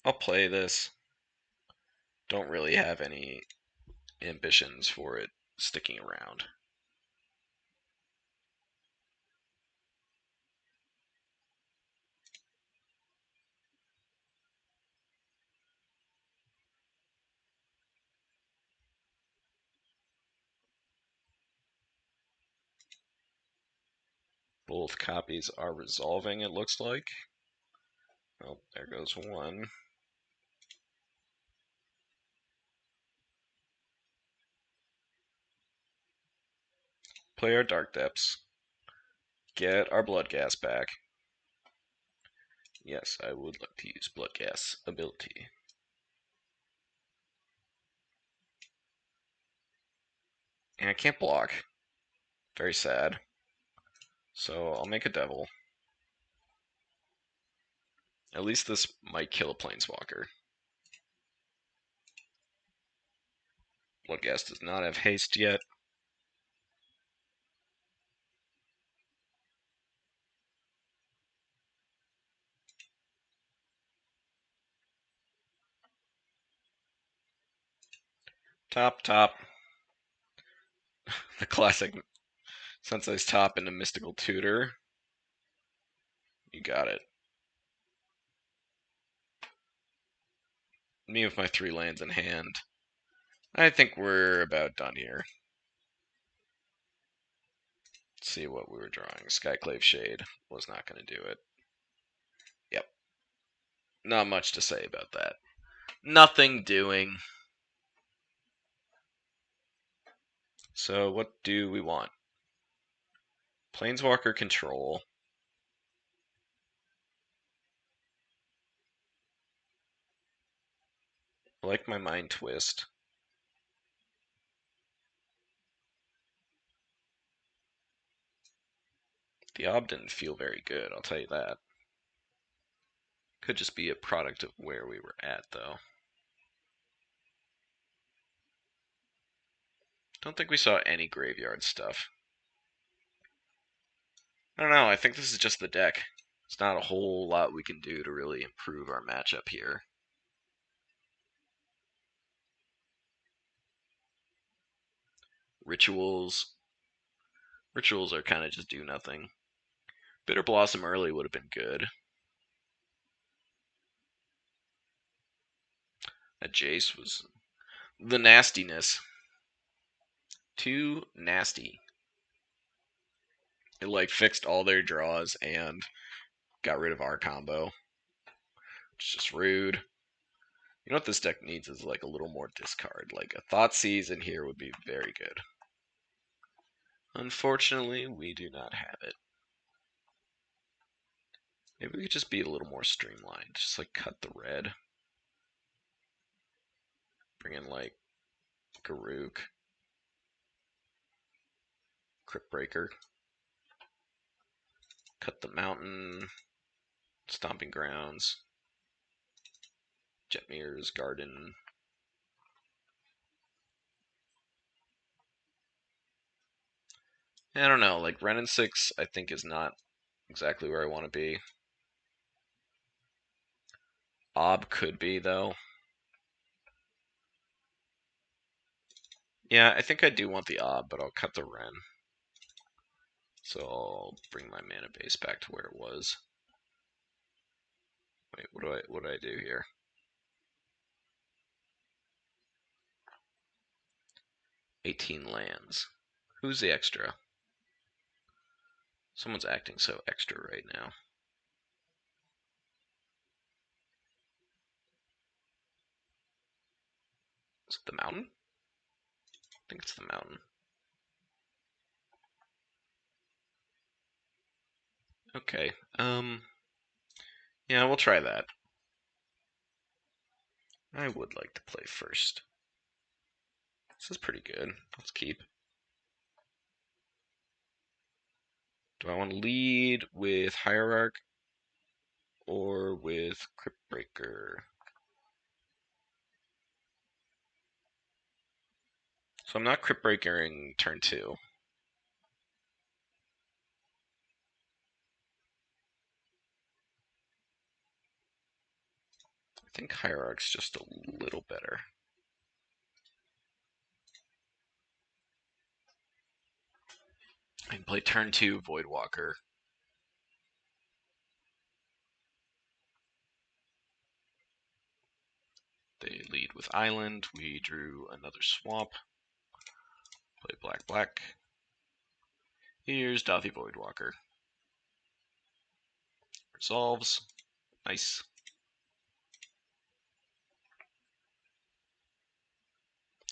I'll play this. Don't really have any ambitions for it sticking around. Both copies are resolving, it looks like. Oh, there goes one. Play our Dark Depths. Get our Blood Gas back. Yes, I would like to use Blood Gas ability. And I can't block. Very sad. So I'll make a Devil. At least this might kill a Planeswalker. Bloodghast does not have haste yet. Top, top. The classic Sensei's top into Mystical Tutor. You got it. Me with my 3 lands in hand. I think we're about done here. Let's see what we were drawing. Skyclave Shade was not going to do it. Yep. Not much to say about that. Nothing doing. So what do we want? Planeswalker control. I like my Mind Twist. The Ob didn't feel very good, I'll tell you that. Could just be a product of where we were at, though. Don't think we saw any graveyard stuff. I don't know, I think this is just the deck. It's not a whole lot we can do to really improve our matchup here. Rituals. Rituals are kind of just do nothing. Bitter Blossom early would have been good. That Jace was the nastiness. Too nasty. It like fixed all their draws and got rid of our combo. It's just rude. You know what this deck needs is like a little more discard. Like a Thoughtseize in here would be very good. Unfortunately, we do not have it. Maybe we could just be a little more streamlined. Just like cut the red. Bring in like Garuk. Cryptbreaker. Cut the mountain. Stomping Grounds. Jetmir's Garden. I don't know, like Ren and 6 I think is not exactly where I want to be. Ob could be though. Yeah, I think I do want the Ob, but I'll cut the Ren. So I'll bring my mana base back to where it was. Wait, what do I do here? 18 lands. Who's the extra? Someone's acting so extra right now. Is it the mountain? I think it's the mountain. Okay. Yeah, we'll try that. I would like to play first. This is pretty good. Let's keep. Do I want to lead with Hierarch or with Cryptbreaker? So I'm not Cryptbreakering turn 2. I think Hierarch's just a little better. I can play turn 2 Voidwalker. They lead with Island. We drew another swamp. Play black, black. Here's Dathi Voidwalker. Resolves. Nice.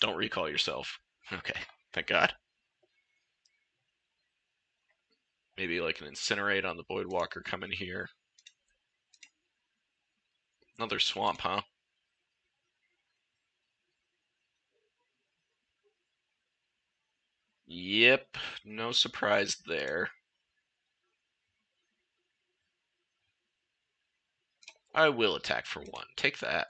Don't recall yourself. Okay, thank God. Maybe like an Incinerate on the Voidwalker coming here. Another swamp, huh? Yep, no surprise there. I will attack for 1. Take that.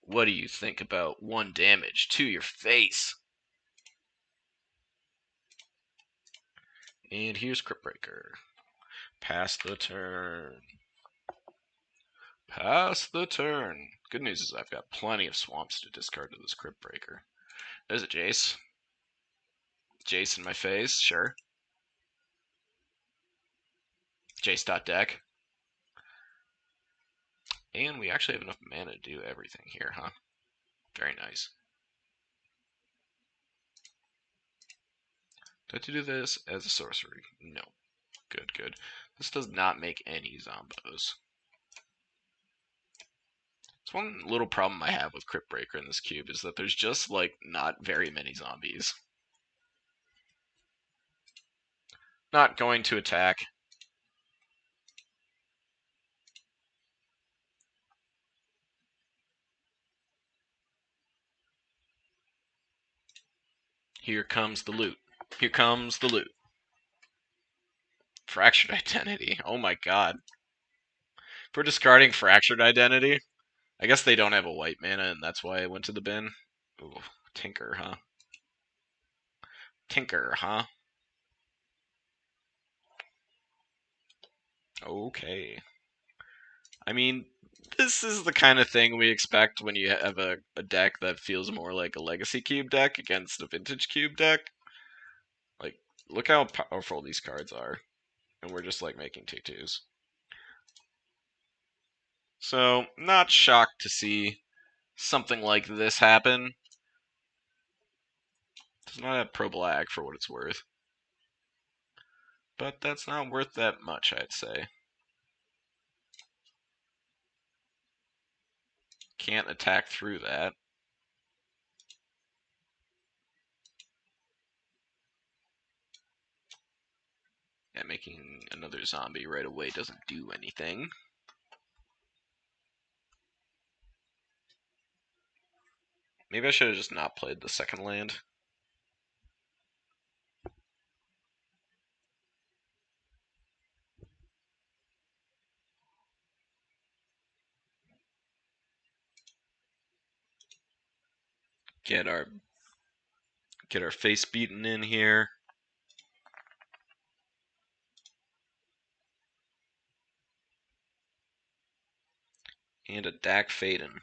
What do you think about 1 damage to your face? And here's Cryptbreaker. Pass the turn. Pass the turn. Good news is I've got plenty of swamps to discard to this Cryptbreaker. There's a Jace. Jace in my face, sure. Jace.deck. And we actually have enough mana to do everything here, huh? Very nice. Do I have to do this as a sorcery? No. Good, good. This does not make any zombos. It's one little problem I have with Cryptbreaker in this cube is that there's just, like, not very many zombies. Not going to attack. Here comes the loot. Here comes the loot. Fractured Identity. Oh my god. If we're discarding Fractured Identity, I guess they don't have a white mana, and that's why I went to the bin. Ooh, Tinker, huh? Tinker, huh? Okay. I mean, this is the kind of thing we expect when you have a deck that feels more like a Legacy Cube deck against a Vintage Cube deck. Like, look how powerful these cards are. And we're just, like, making 2/2s. So, not shocked to see something like this happen. Does not have Pro Black for what it's worth. But that's not worth that much, I'd say. Can't attack through that. Yeah, making another zombie right away doesn't do anything. Maybe I should have just not played the second land. Get our face beaten in here. And a Dak Faden.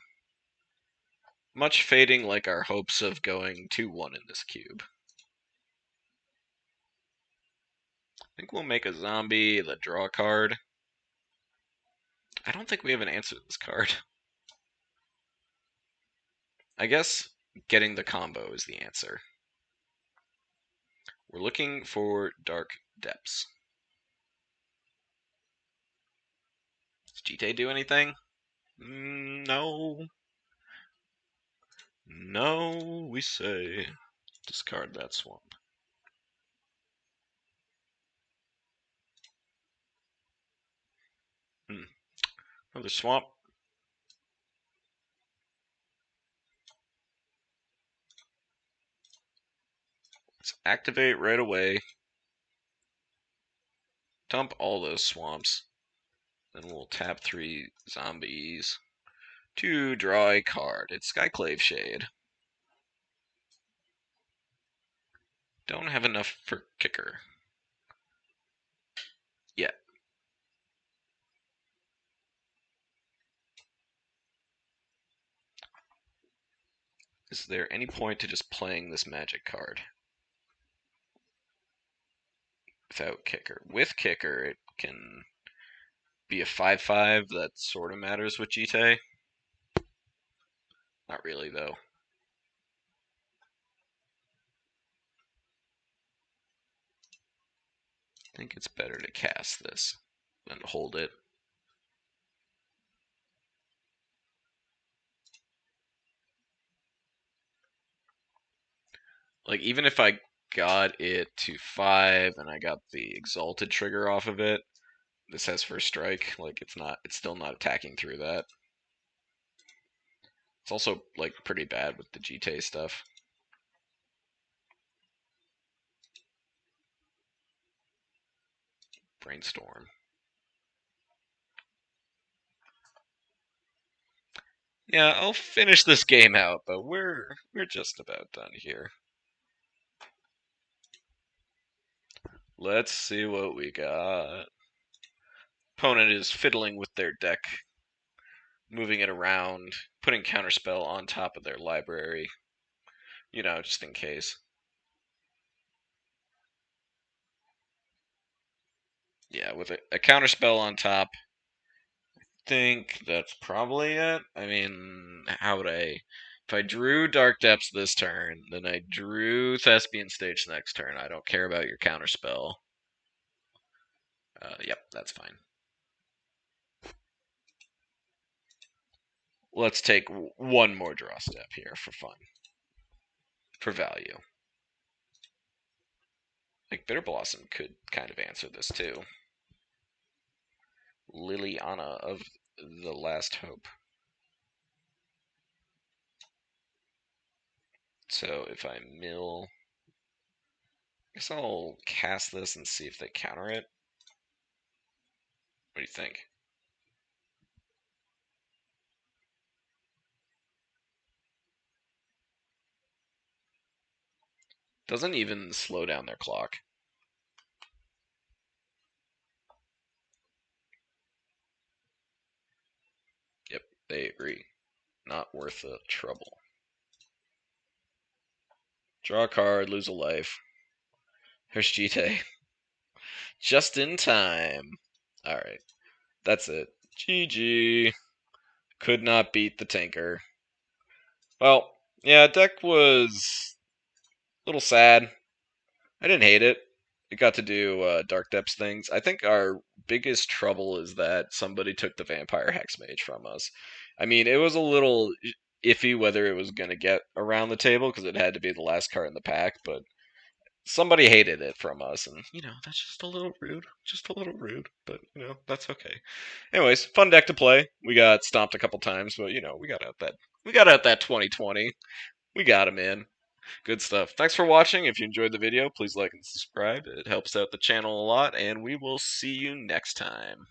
Much fading like our hopes of going 2-1 in this cube. I think we'll make a zombie, the draw card. I don't think we have an answer to this card. I guess getting the combo is the answer. We're looking for Dark Depths. Does Jite do anything? No. No, we say. Discard that swamp. Another swamp. Let's activate right away. Dump all those swamps. Then we'll tap 3 zombies to draw a card. It's Skyclave Shade. Don't have enough for kicker yet. Is there any point to just playing this magic card without kicker? With kicker, it can be a 5/5 that sort of matters with Jite. Not really, though. I think it's better to cast this than hold it. Like, even if I got it to 5 and I got the Exalted trigger off of it, this has first strike. Like, it's still not attacking through that. It's also, like, pretty bad with the Jite stuff. Brainstorm. Yeah, I'll finish this game out, but we're just about done here. Let's see what we got. Opponent is fiddling with their deck, moving it around, putting counterspell on top of their library. You know, just in case. Yeah, with a counterspell on top, I think that's probably it. I mean, how would I... If I drew Dark Depths this turn, then I drew Thespian Stage next turn, I don't care about your counterspell. Yep, that's fine. Let's take one more draw step here for fun. For value. Like, Bitter Blossom could kind of answer this too. Liliana of the Last Hope. So if I mill, I guess I'll cast this and see if they counter it. What do you think? Doesn't even slow down their clock. Yep, they agree. Not worth the trouble. Draw a card, lose a life. Here's Jite. Just in time. Alright, that's it. GG. Could not beat the Tinker. Well, yeah, deck was a little sad. I didn't hate it. It got to do Dark Depths things. I think our biggest trouble is that somebody took the Vampire Hexmage from us. I mean, it was a little iffy whether it was going to get around the table because it had to be the last card in the pack, but somebody hated it from us, and, you know, that's just a little rude. Just a little rude, but, you know, that's okay. Anyways, fun deck to play. We got stomped a couple times, but, you know, we got out that 2020. We got him in. Good stuff. Thanks for watching. If you enjoyed the video, please like and subscribe. It helps out the channel a lot, and we will see you next time.